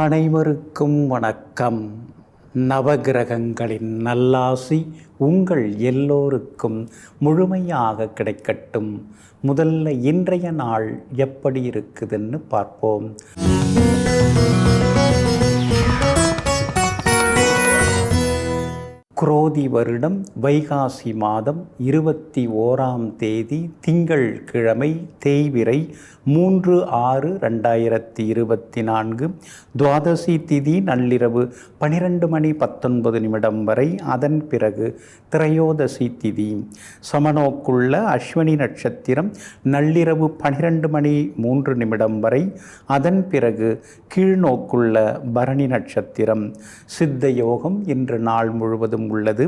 அனைவருக்கும் வணக்கம். நவகிரகங்களின் நல்லாசி உங்கள் எல்லோருக்கும் முழுமையாக கிடைக்கட்டும். முதல்ல இன்றைய நாள் எப்படி இருக்குதுன்னு பார்ப்போம். குரோதி வருடம் வைகாசி மாதம் 21ஆம் தேதி திங்கள் கிழமை தேய்பிறை 3/6/2024 துவாதசி திதி நள்ளிரவு 12:19 வரை. அதன் பிறகு திரையோதசி திதி. சமநோக்குள்ள அஸ்வினி நட்சத்திரம் நள்ளிரவு 12:03 வரை. அதன் பிறகு கீழ்நோக்குள்ள பரணி நட்சத்திரம். சித்த யோகம் இன்று நாள் முழுவதும் உள்ளது.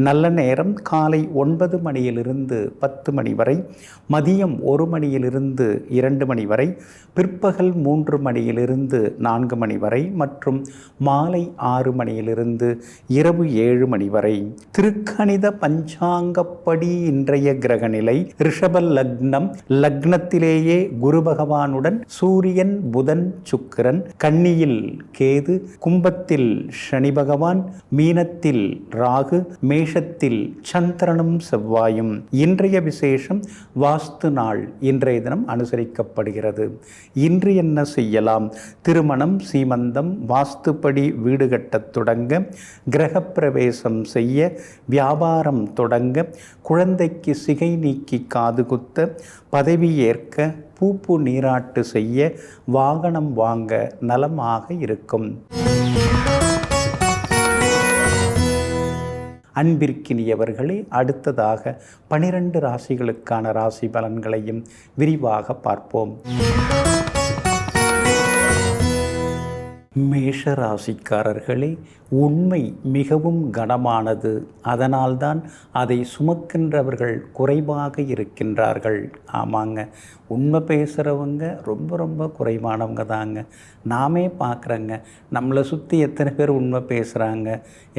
நல்ல நேரம் காலை 9 மணியிலிருந்து 10 மணி வரை, மதியம் 1 மணியிலிருந்து 2 மணி வரை, பிற்பகல் 3 மணியிலிருந்து 4 மணி வரை மற்றும் மாலை 6 மணியிலிருந்து இரவு 7 மணி வரை. திருக்கணித பஞ்சாங்கப்படி இன்றைய கிரகநிலை ரிஷப லக்னம். லக்னத்திலேயே குரு பகவானுடன் சூரியன், புதன், சுக்கிரன், கன்னியில் கேது, கும்பத்தில் சனி பகவான், மீனத்தில் ராகு, மேஷத்தில் சந்திரனும் செவ்வாயும். இன்றைய விசேஷம் வாஸ்து நாள் இன்றைய தினம் அனுசரிக்கப்படுகிறது. இன்று என்ன செய்யலாம்? திருமணம், சீமந்தம், வாஸ்துப்படி வீடு கட்டத் தொடங்க, கிரகப்பிரவேசம் செய்ய, வியாபாரம் தொடங்க, குழந்தைக்கு சிகை நீக்கி காது குத்த, பதவி ஏற்க, பூப்பு நீராட்டு செய்ய, வாகனம் வாங்க நலமாக இருக்கும். அன்பிற்கினியவர்களே, அடுத்ததாக 12 ராசிகளுக்கான ராசி பலன்களையும் விரிவாக பார்ப்போம். மேஷ ராசிக்காரர்களே, உண்மை மிகவும் கனமானது. அதனால்தான் அதை சுமக்கின்றவர்கள் குறைவாக இருக்கின்றார்கள். ஆமாங்க, உண்மை பேசுகிறவங்க ரொம்ப குறைவானவங்க தாங்க. நாமே பார்க்குறேங்க, நம்மளை சுற்றி எத்தனை பேர் உண்மை பேசுகிறாங்க,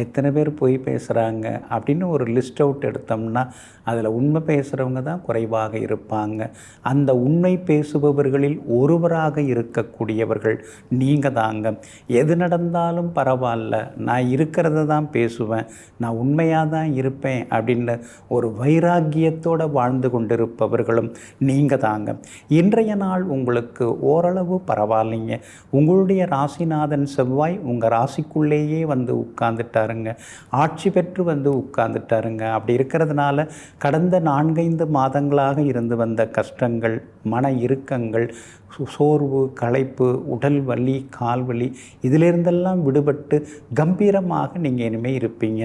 எத்தனை பேர் பொய் பேசுகிறாங்க அப்படின்னு ஒரு லிஸ்ட் அவுட் எடுத்தோம்னா அதில் உண்மை பேசுகிறவங்க தான் குறைவாக இருப்பாங்க. அந்த உண்மை பேசுபவர்களில் ஒருவராக இருக்கக்கூடியவர்கள் நீங்கள் தாங்க. எது நடந்தாலும் பரவாயில்ல, நான் இருக்கிறத தான் பேசுவேன், நான் உண்மையாக தான் இருப்பேன் அப்படின்னு ஒரு வைராக்கியத்தோடு வாழ்ந்து கொண்டிருப்பவர்களும் நீங்கள் தாங்க. இன்றைய நாள் உங்களுக்கு ஓரளவு பரவாயில்லைங்க. உங்களுடைய ராசிநாதன் செவ்வாய் உங்கள் ராசிக்குள்ளேயே வந்து உட்கார்ந்துட்டாருங்க, ஆட்சி பெற்று வந்து உட்கார்ந்துட்டாருங்க. அப்படி இருக்கிறதுனால கடந்த 4-5 மாதங்களாக இருந்து வந்த கஷ்டங்கள், மன இறுக்கங்கள், சோர்வு, களைப்பு, உடல் வலி, கால் வலி, இதிலிருந்தெல்லாம் விடுபட்டு கம்பீரமாக நீங்கள் இனிமேல் இருப்பீங்க.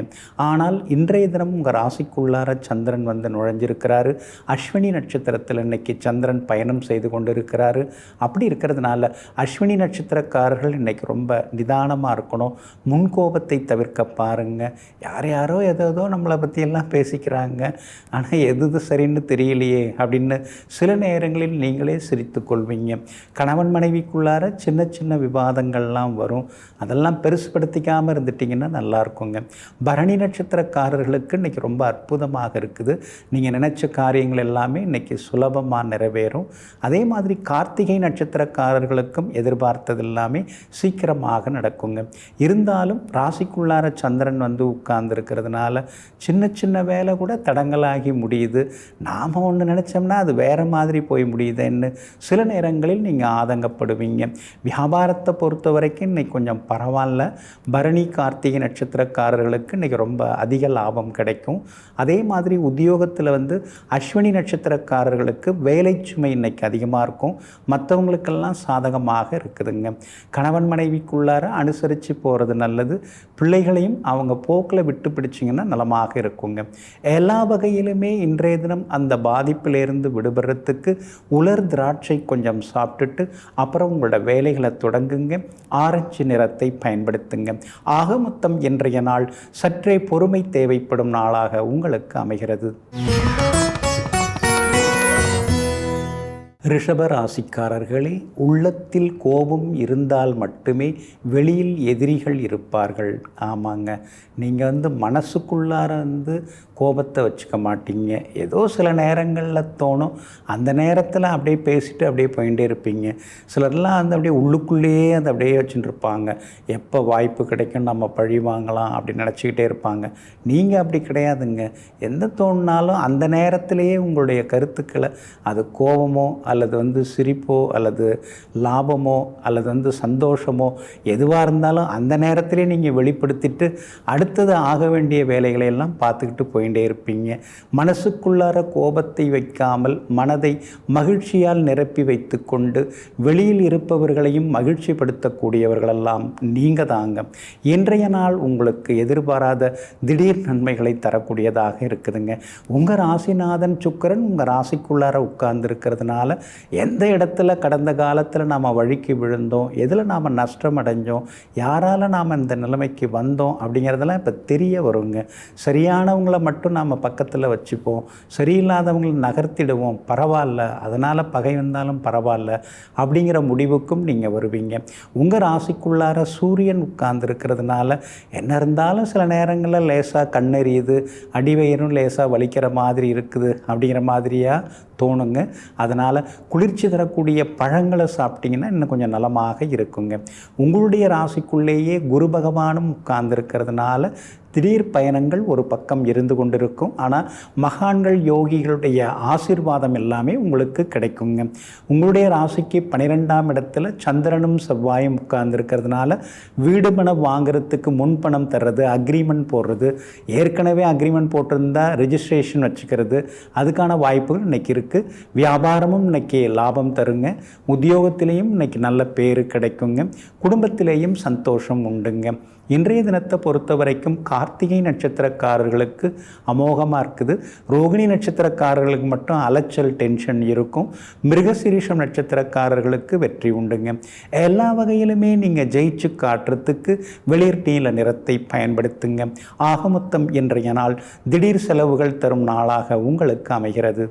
ஆனால் இன்றைய தினம் உங்கள் ராசிக்குள்ளார சந்திரன் வந்து நுழைஞ்சிருக்கிறாரு. அஸ்வினி நட்சத்திரத்தில் இன்றைக்கி சந்திரன் பயணம் செய்து கொண்டிருக்கிறாரு. அப்படி இருக்கிறதுனால அஸ்வினி நட்சத்திரக்காரர்கள் இன்றைக்கி ரொம்ப நிதானமாக இருக்கணும். முன்கோபத்தை தவிர்க்க பாருங்கள். யாரோ ஏதோ நம்மளை பற்றியெல்லாம் பேசிக்கிறாங்க, ஆனால் எது சரின்னு தெரியலையே அப்படின்னு சில நேரங்களில் நீங்களே சிரித்து கொள்வீங்க. கணவன் மனைவிக்குள்ளார சின்ன விவாதங்கள்லாம் வரும். அதெல்லாம் பெருசுப்படுத்திக்காமல் இருந்துட்டிங்கன்னா நல்லா இருக்குங்க. பரணி நட்சத்திரக்காரர்களுக்கு இன்றைக்கி ரொம்ப அற்புதமாக இருக்குது. நீங்கள் நினச்ச காரியங்கள் எல்லாமே இன்றைக்கி சுலபமாக நிறைவேறும். அதே மாதிரி கார்த்திகை நட்சத்திரக்காரர்களுக்கும் எதிர்பார்த்தது எல்லாமே சீக்கிரமாக நடக்குங்க. இருந்தாலும் ராசிக்குள்ளார சந்திரன் வந்து உட்கார்ந்துருக்கிறதுனால சின்ன வேலை கூட தடங்களாகி முடியுது. நாம் ஒன்று நினச்சோம்னா அது வேறு மாதிரி போய் முடியுதுன்னு சில நேரங்களில் நீங்கள் ஆதங்கப்படுவீங்க. வியாபாரத்தை பொறுத்த வரைக்கும் இன்றைக்கி கொஞ்சம் பரவாயில்ல. பரணி கார்த்திகை நட்சத்திரக்காரர்களுக்கு இன்றைக்கி ரொம்ப அதிக லாபம் கிடைக்கும். அதே மாதிரி உத்தியோகத்தில் வந்து அஸ்வினி நட்சத்திரக்காரர்களுக்கு வேலை சுமை இன்றைக்கி அதிகமாக இருக்கும். மற்றவங்களுக்கெல்லாம் சாதகமாக இருக்குதுங்க. கணவன் மனைவிக்குள்ளார அனுசரித்து போகிறது நல்லது. பிள்ளைகளையும் அவங்க போக்கில் விட்டு பிடிச்சிங்கன்னா நலமாக இருக்குங்க. எல்லா வகையிலுமே இன்றைய தினம் அந்த பாதிப்பிலிருந்து விடுபடுறதுக்கு உலர் திராட்சை கொஞ்சம் சாப்பிட்டுட்டு அப்புறம் உங்களோட வேலைகளை தொடங்குங்க. ஆரஞ்சு நிறத்தை பயன்படுத்துங்க. ஆக மொத்தம் இன்றைய நாள் சற்றே பொறுமை தேவைப்படும் நாளாக உங்களுக்கு அமைகிறது. ரிஷப ராசிக்காரர்களே, உள்ளத்தில் கோபம் இருந்தால் மட்டுமே வெளியில் எதிரிகள் இருப்பார்கள். ஆமாங்க, நீங்கள் மனசுக்குள்ளார கோபத்தை வச்சுக்க மாட்டீங்க. ஏதோ சில நேரங்களில் தோணும், அந்த நேரத்தில் அப்படியே பேசிட்டு அப்படியே போயிட்டே இருப்பீங்க. சிலர்லாம் அப்படியே உள்ளுக்குள்ளேயே அப்படியே வச்சுட்டு இருப்பாங்க. எப்போ வாய்ப்பு கிடைக்கும் நம்ம பழி வாங்கலாம் அப்படி நினச்சிக்கிட்டே இருப்பாங்க. நீங்கள் அப்படி கிடையாதுங்க. எந்த தோணுனாலும் அந்த நேரத்திலேயே உங்களுடைய கருத்துக்களை, அது கோபமோ அல்லது சிரிப்போ அல்லது லாபமோ அல்லது சந்தோஷமோ எதுவாக இருந்தாலும் அந்த நேரத்திலே நீங்கள் வெளிப்படுத்திட்டு அடுத்தது ஆக வேண்டிய வேலைகளை எல்லாம் பார்த்துக்கிட்டு போயிட்டே இருப்பீங்க. மனசுக்குள்ளார கோபத்தை வைக்காமல் மனதை மகிழ்ச்சியால் நிரப்பி வைத்து கொண்டு வெளியில் இருப்பவர்களையும் மகிழ்ச்சிப்படுத்தக்கூடியவர்களெல்லாம் நீங்கள் தாங்க. இன்றைய நாள் உங்களுக்கு எதிர்பாராத திடீர் நன்மைகளை தரக்கூடியதாக இருக்குதுங்க. உங்கள் ராசிநாதன் சுக்கிரன் உங்கள் ராசிக்குள்ளார உட்கார்ந்துருக்கிறதுனால எந்த இடத்துல கடந்த காலத்தில் நாம் வழிக்கு விழுந்தோம், எதில் நாம் நஷ்டம் அடைஞ்சோம், யாரால் நாம் இந்த நிலைமைக்கு வந்தோம் அப்படிங்கிறதெல்லாம் இப்போ தெரிய வருங்க. சரியானவங்களை மட்டும் நாம் பக்கத்தில் வச்சுப்போம், சரியில்லாதவங்களை நகர்த்திடுவோம், பரவாயில்ல, அதனால் பகை வந்தாலும் பரவாயில்ல அப்படிங்கிற முடிவுக்கும் நீங்கள் வருவீங்க. உங்கள் ராசிக்குள்ளார சூரியன் உட்கார்ந்துருக்கிறதுனால என்ன இருந்தாலும் சில நேரங்களில் லேசாக கண்ணெறியுது, அடிவயிறும் லேசாக வலிக்கிற மாதிரி இருக்குது அப்படிங்கிற மாதிரியாக தோணுங்க. அதனால் குளிர்ச்சி தரக்கூடிய பழங்களை சாப்பிட்டிங்கன்னா இன்னும் கொஞ்சம் நலமாக இருக்குங்க. உங்களுடைய ராசிக்குள்ளேயே குரு பகவானும் உட்கார்ந்துருக்கிறதுனால திடீர் பயணங்கள் ஒரு பக்கம் இருந்து கொண்டிருக்கும். ஆனால் மகான்கள் யோகிகளுடைய ஆசீர்வாதம் எல்லாமே உங்களுக்கு கிடைக்குங்க. உங்களுடைய ராசிக்கு 12ஆம் இடத்துல சந்திரனும் செவ்வாயும் உட்கார்ந்துருக்கிறதுனால வீடு பணம் வாங்கிறதுக்கு முன்பணம் தர்றது, அக்ரிமெண்ட் போடுறது, ஏற்கனவே அக்ரிமெண்ட் போட்டிருந்தா ரிஜிஸ்ட்ரேஷன் வச்சுக்கிறது, அதுக்கான வாய்ப்புகள் இன்றைக்கி இருக்குது. வியாபாரமும் இன்றைக்கி லாபம் தருங்க. உத்தியோகத்திலேயும் இன்றைக்கி நல்ல பேர் கிடைக்குங்க. குடும்பத்திலேயும் சந்தோஷம் உண்டுங்க. இன்றைய தினத்தை பொறுத்த வரைக்கும் கார்த்திகை நட்சத்திரக்காரர்களுக்கு அமோகமாக இருக்குது. ரோகிணி நட்சத்திரக்காரர்களுக்கு மட்டும் அலைச்சல் டென்ஷன் இருக்கும். மிருகசீரிஷம் நட்சத்திரக்காரர்களுக்கு வெற்றி உண்டுங்க. எல்லா வகையிலுமே நீங்கள் ஜெயிச்சு காட்டுறதுக்கு வெளிர் நீல நிறத்தை பயன்படுத்துங்க. ஆக மொத்தம் இன்றைய நாள் திடீர் செலவுகள் தரும் நாளாக உங்களுக்கு அமைகிறது.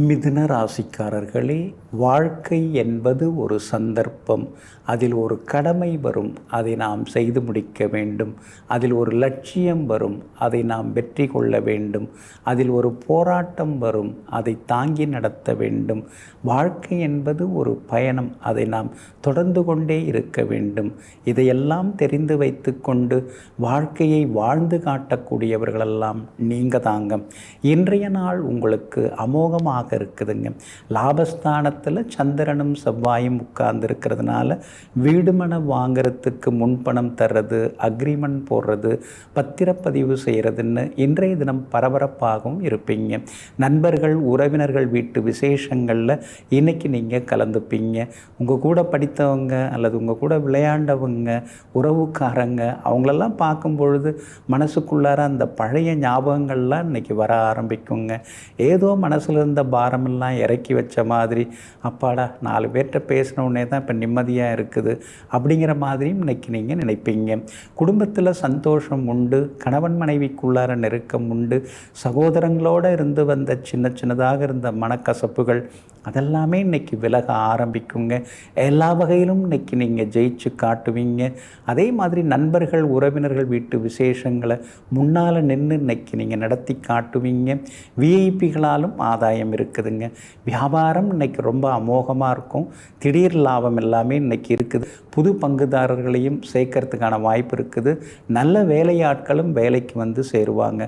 மிதுன ராசிக்காரர்களே, வாழ்க்கை என்பது ஒரு சந்தர்ப்பம். அதில் ஒரு கடமை வரும், அதை நாம் செய்து முடிக்க வேண்டும். அதில் ஒரு லட்சியம் வரும், அதை நாம் வெற்றி கொள்ள வேண்டும். அதில் ஒரு போராட்டம் வரும், அதை தாங்கி நடத்த வேண்டும். வாழ்க்கை என்பது ஒரு பயணம், அதை நாம் தொடர்ந்து கொண்டே இருக்க வேண்டும். இதையெல்லாம் தெரிந்து வைத்து கொண்டு வாழ்க்கையை வாழ்ந்து காட்டக்கூடியவர்களெல்லாம் நீங்கள் தாங்க. இன்றைய நாள் உங்களுக்கு அமோகமாக இருக்குதுங்க. லாபஸ்தானத்தில் சந்திரனும் செவ்வாயும் உட்கார்ந்து இருக்கிறதுனால வீடு மனம் வாங்கிறதுக்கு முன்பணம் தர்றது, அக்ரிமெண்ட் போடுறது, பத்திரப்பதிவு செய்கிறதுன்னு இன்றைய தினம் பரபரப்பாகவும் இருப்பீங்க. நண்பர்கள் உறவினர்கள் வீட்டு விசேஷங்களில் இன்றைக்கி நீங்கள் கலந்துப்பீங்க. உங்கள் கூட படித்தவங்க அல்லது உங்கள் கூட விளையாண்டவங்க, உறவுக்காரங்க, அவங்களெல்லாம் பார்க்கும் பொழுது மனசுக்குள்ளார அந்த பழைய ஞாபகங்கள்லாம் இன்றைக்கி வர ஆரம்பிக்குங்க. ஏதோ மனசில் இருந்த பாரமெல்லாம் இறக்கி வச்ச மாதிரி, அப்பாடா 4 பேர்கிட்ட பேசினோடனே தான் இப்போ நிம்மதியாக இருக்குது அப்படிங்கிற மாதிரியும் இன்றைக்கி நீங்கள் நினைப்பீங்க. குடும்பத்தில் சந்தோஷம் உண்டு, கணவன் மனைவிக்குள்ளார நெருக்கம் உண்டு, சகோதரங்களோடு இருந்து வந்த சின்னதாக இருந்த மனக்கசப்புகள் அதெல்லாமே இன்றைக்கி விலக ஆரம்பிக்குங்க. எல்லா வகையிலும் இன்றைக்கி நீங்கள் ஜெயிச்சு காட்டுவீங்க. அதே மாதிரி நண்பர்கள் உறவினர்கள் வீட்டு விசேஷங்களை முன்னால் நின்று இன்றைக்கி நீங்கள் நடத்தி காட்டுவீங்க. விஐபிகளாலும் ஆதாயம் இருக்குதுங்க. வியாபாரம் இன்றைக்கி ரொம்ப அமோகமாக இருக்கும். திடீர் லாபம் எல்லாமே இன்றைக்கி இருக்குது. புது பங்குதாரர்களையும் சேர்க்கறதுக்கான வாய்ப்பு இருக்குது. நல்ல வேலையாட்களும் வேலைக்கு சேருவாங்க.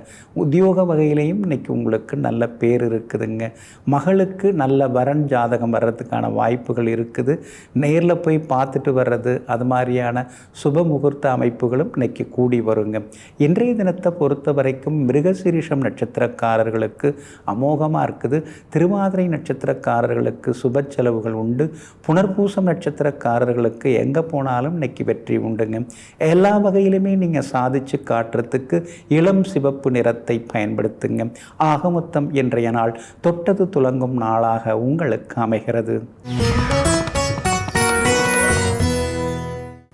உத்தியோக வகையிலையும் இன்றைக்கி உங்களுக்கு நல்ல பேர் இருக்குதுங்க. மகளுக்கு நல்ல வரன் ஜாதகம் வர்றதுக்கான வாய்ப்புகள் இருக்குது. நேரில் போய் பார்த்துட்டு வர்றது, அது மாதிரியான சுப முகூர்த்த அமைப்புகளும் இன்றைக்கி கூடி வருங்க. இன்றைய தினத்தை பொறுத்த வரைக்கும் மிருகசீரிஷம் நட்சத்திரக்காரர்களுக்கு அமோகமாக இருக்குது. திருவாதிரை நட்சத்திரக்காரர்களுக்கு சுப செலவுகள் உண்டு. புனர்பூசம் நட்சத்திரக்காரர்களுக்கு எங்கே போனாலும் இன்றைக்கி வெற்றி உண்டுங்க. எல்லா வகையிலுமே நீங்கள் சாதிச்சு காட்டுறதுக்கு இளம் சிவப்பு நிறத்தை பயன்படுத்துங்க. ஆக மொத்தம் இன்றைய நாள் தொட்டது துலங்கும் நாளாக உங்களுக்கு அமைகிறது.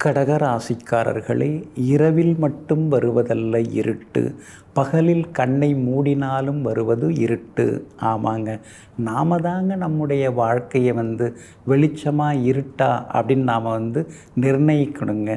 கடகராசிக்காரர்களே, இரவில் மட்டும் வருவதல்ல இருட்டு, பகலில் கண்ணை மூடினாலும் வருவது இருட்டு. ஆமாங்க, நாம் தாங்க நம்முடைய வாழ்க்கையை வெளிச்சமா இருட்டா அப்படின்னு நாம் நிர்ணயிக்கணுங்க.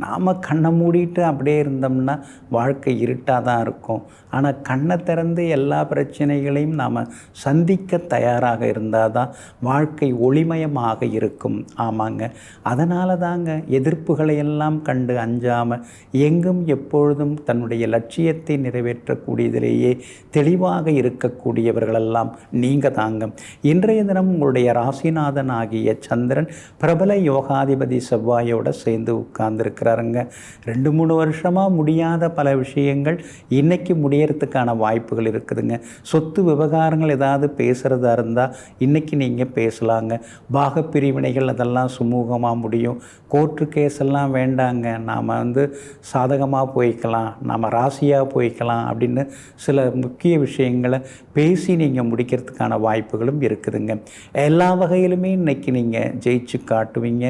நாம் கண்ணை மூடிட்டு அப்படியே இருந்தோம்னா வாழ்க்கை இருட்டாக தான் இருக்கும். ஆனால் கண்ணை திறந்து எல்லா பிரச்சனைகளையும் நாம் சந்திக்க தயாராக இருந்தால் தான் வாழ்க்கை ஒளிமயமாக இருக்கும். ஆமாங்க, அதனால தாங்க எதிர்ப்புகளை எல்லாம் கண்டு அஞ்சாமல் எங்கும் எப்பொழுதும் தன்னுடைய லட்சியத்தை நிறைவேற்றக்கூடியதிலேயே தெளிவாக இருக்கக்கூடியவர்களெல்லாம் நீங்கள் தாங்க. இன்றைய தினம் உங்களுடைய ராசிநாதன் ஆகிய சந்திரன் பிரபல யோகாதிபதி செவ்வாயோட சேர்ந்து உட்கார்ந்துருக்கிறாருங்க. 2-3 வருஷமாக முடியாத பல விஷயங்கள் இன்னைக்கு முடியறதுக்கான வாய்ப்புகள் இருக்குதுங்க. சொத்து விவகாரங்கள் ஏதாவது பேசுகிறதா இருந்தால் இன்றைக்கி நீங்கள் பேசலாங்க. பாக பிரிவினைகள் அதெல்லாம் சுமூகமாக முடியும். கோர்ட்டு கேஸ் எல்லாம் வேண்டாங்க, நாம் சாதகமாக போய்க்கலாம், நாம் ராசியாக போய்க்கலாம் அப்படின்னு சில முக்கிய விஷயங்களை பேசி நீங்கள் முடிக்கிறதுக்கான வாய்ப்புகளும் இருக்குதுங்க. எல்லா வகையிலுமே இன்றைக்கி நீங்கள் ஜெயிச்சு காட்டுவீங்க.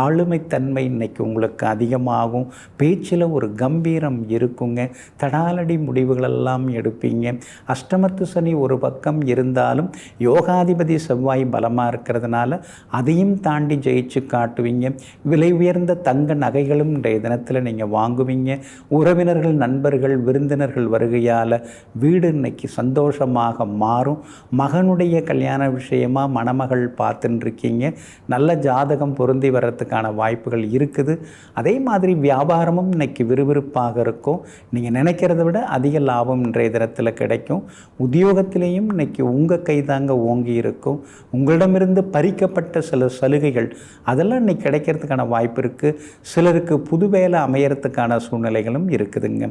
ஆளுமைத்தன்மை இன்றைக்கி உங்களுக்கு அதிகமாகும். பேச்சில் ஒரு கம்பீரம் இருக்குங்க. தடாலடி முடிவுகளெல்லாம் எடுப்பீங்க. அஷ்டமத்து சனி ஒரு பக்கம் இருந்தாலும் யோகாதிபதி செவ்வாய் பலமாக இருக்கிறதுனால அதையும் தாண்டி ஜெயிச்சு காட்டுவீங்க. விலை உயர்ந்த தங்க நகைகளும் இன்றைய தினத்தில் நீங்கள் வாங்குவீங்க. உறவினர்கள், நண்பர்கள், விருந்தினர்கள் வருகையால் வீடு இன்னைக்கு சந்தோஷமாக மாறும். மகனுடைய கல்யாண விஷயமாக மணமகள் பார்த்துன்னு இருக்கீங்க. நல்ல ஜாதகம் பொருந்தி வர்றதுக்கான வாய்ப்புகள் இருக்குது. அதே மாதிரி வியாபாரமும் இன்னைக்கு விறுவிறுப்பாக இருக்கும். நீங்கள் நினைக்கிறத விட அதிக லாபம் இன்றைய தினத்தில் கிடைக்கும். உத்தியோகத்திலேயும் இன்னைக்கு உங்கள் கைதாங்க ஓங்கி இருக்கும். உங்களிடமிருந்து பறிக்கப்பட்ட சில சலுகைகள் அதெல்லாம் இன்னைக்கு கிடைக்கிறதுக்கான வாய்ப்பு இருக்குது. சிலருக்கு புது வேலை அமையறதுக்கான சூழ்நிலைகளும் இருக்குதுங்க.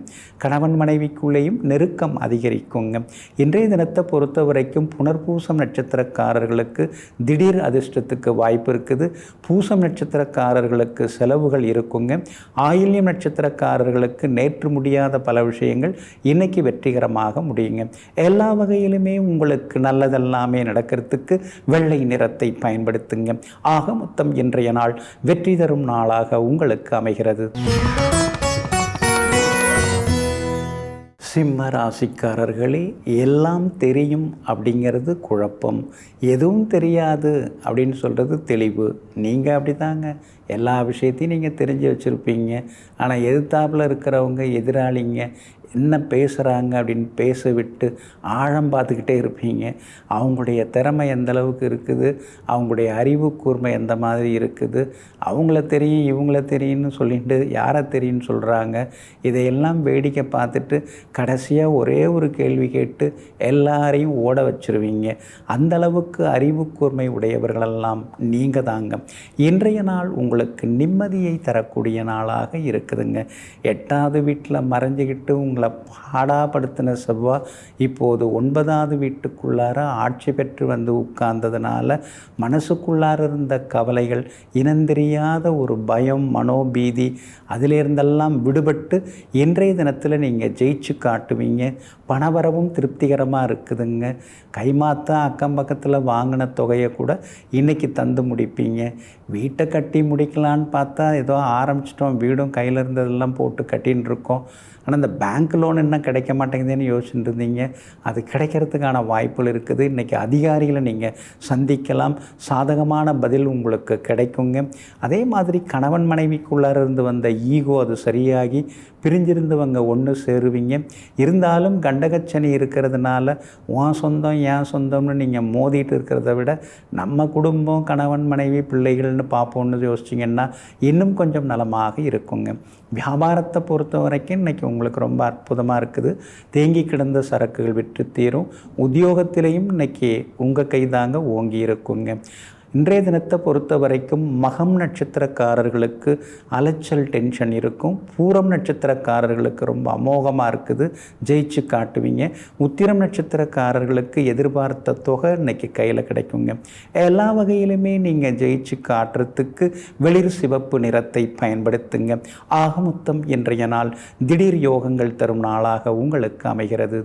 கணவன் மனைவிக்குள்ளேயும் நெருக்கம் அதிகரிக்குங்க. இன்றைய தினத்தை பொறுத்த வரைக்கும் புனர்பூசம் நட்சத்திரக்காரர்களுக்கு திடீர் அதிர்ஷ்டத்துக்கு வாய்ப்பு இருக்குது. பூசம் நட்சத்திரக்காரர்களுக்கு செலவுகள் இருக்குங்க. ஆயில்யம் நட்சத்திரக்காரர்களுக்கு நேற்று முடியாத பல விஷயங்கள் இன்னைக்கு வெற்றிகரமாக முடியுங்க. எல்லா வகையிலுமே உங்களுக்கு நல்லதெல்லாமே நடக்கிறதுக்கு வெள்ளை நிறத்தை பயன்படுத்துங்க. ஆக மொத்தம் இன்றைய நாள் வெற்றி தரும் நாளாக உங்களுக்கு அமைகிறது. சிம்ம ராசிக்காரர்களே, எல்லாம் தெரியும் அப்படிங்கிறது குழப்பம், எதுவும் தெரியாது அப்படின்னு சொல்கிறது தெளிவு. நீங்கள் அப்படி தாங்க, எல்லா விஷயத்தையும் நீங்கள் தெரிஞ்சு வச்சுருப்பீங்க. ஆனால் எதிர்த்தாப்பில் இருக்கிறவங்க, எதிராளிங்க என்ன பேசுகிறாங்க அப்படின்னு பேச விட்டு ஆழம் பார்த்துக்கிட்டே இருப்பீங்க. அவங்களுடைய திறமை எந்த அளவுக்கு இருக்குது, அவங்களுடைய அறிவு கூர்மை எந்த மாதிரி இருக்குது, அவங்கள தெரியும் இவங்கள தெரியும்னு சொல்லிட்டு யாரை தெரியும்னு சொல்கிறாங்க. இதையெல்லாம் வேடிக்கை பார்த்துட்டு கடைசியாக ஒரே ஒரு கேள்வி கேட்டு எல்லாரையும் ஓட வச்சுருவீங்க. அந்தளவுக்கு அறிவு கூர்மை உடையவர்களெல்லாம் நீங்கள் தாங்க. இன்றைய நாள் உங்களுக்கு நிம்மதியை தரக்கூடிய நாளாக இருக்குதுங்க. 8வது வீட்டில் மறைஞ்சிக்கிட்டு உங்களை பாடாப்படுத்தின செவ்வாய் இப்போது 9வது வீட்டுக்குள்ளார ஆட்சி பெற்று உட்கார்ந்ததுனால மனசுக்குள்ளார இருந்த கவலைகள், இனந்தெரியாத ஒரு பயம், மனோபீதி அதிலிருந்தெல்லாம் விடுபட்டு இன்றைய தினத்தில் நீங்கள் ஜெயிச்சு காட்டுவீங்க. பணவரவும் திருப்திகரமாக இருக்குதுங்க. கைமாத்த அக்கம் பக்கத்தில் வாங்கின தொகையை கூட இன்றைக்கி தந்து முடிப்பீங்க. வீட்டை கட்டி முடிக்கலான்னு பார்த்தா ஏதோ ஆரம்பிச்சிட்டோம், வீடும் கையில் இருந்ததெல்லாம் போட்டு கட்டின்னு இருக்கோம். ஆனால் இந்த பேங்க் லோன் என்ன கிடைக்க மாட்டேங்குதுன்னு யோசிச்சுட்டு இருந்தீங்க, அது கிடைக்கிறதுக்கான வாய்ப்புகள் இருக்குது. இன்றைக்கி அதிகாரிகளை நீங்கள் சந்திக்கலாம். சாதகமான பதில் உங்களுக்கு கிடைக்குங்க. அதே மாதிரி கணவன் மனைவிக்குள்ளார இருந்து வந்த ஈகோ அது சரியாகி பிரிஞ்சிருந்தவங்க ஒன்று சேருவீங்க. இருந்தாலும் கண்டகச்சனி இருக்கிறதுனால உன் சொந்தம் ஏன் சொந்தம்னு நீங்கள் மோதிட்டு இருக்கிறத விட நம்ம குடும்பம், கணவன் மனைவி, பிள்ளைகள்னு பார்ப்போன்னு யோசிச்சிங்கன்னா இன்னும் கொஞ்சம் நலமாக இருக்குங்க. வியாபாரத்தை பொறுத்த வரைக்கும் இன்றைக்கி உங்களுக்கு ரொம்ப அற்புதமாக இருக்குது. தேங்கி கிடந்த சரக்குகள் விற்று தீரும். உத்தியோகத்திலையும் இன்றைக்கி உங்கள் கைதாங்க ஓங்கி இருக்குங்க. இன்றைய தினத்தை பொறுத்த வரைக்கும் மகம் நட்சத்திரக்காரர்களுக்கு அலைச்சல், டென்ஷன் இருக்கும். பூரம் நட்சத்திரக்காரர்களுக்கு ரொம்ப அமோகமாக இருக்குது, ஜெயிச்சு காட்டுவீங்க. உத்திரம் நட்சத்திரக்காரர்களுக்கு எதிர்பார்த்த தொகை இன்றைக்கி கையில் கிடைக்குங்க. எல்லா வகையிலுமே நீங்கள் ஜெயிச்சு காட்டுறதுக்கு வெளிர் சிவப்பு நிறத்தை பயன்படுத்துங்க. ஆக மொத்தம் இன்றைய நாள் திடீர் யோகங்கள் தரும் நாளாக உங்களுக்கு அமைகிறது.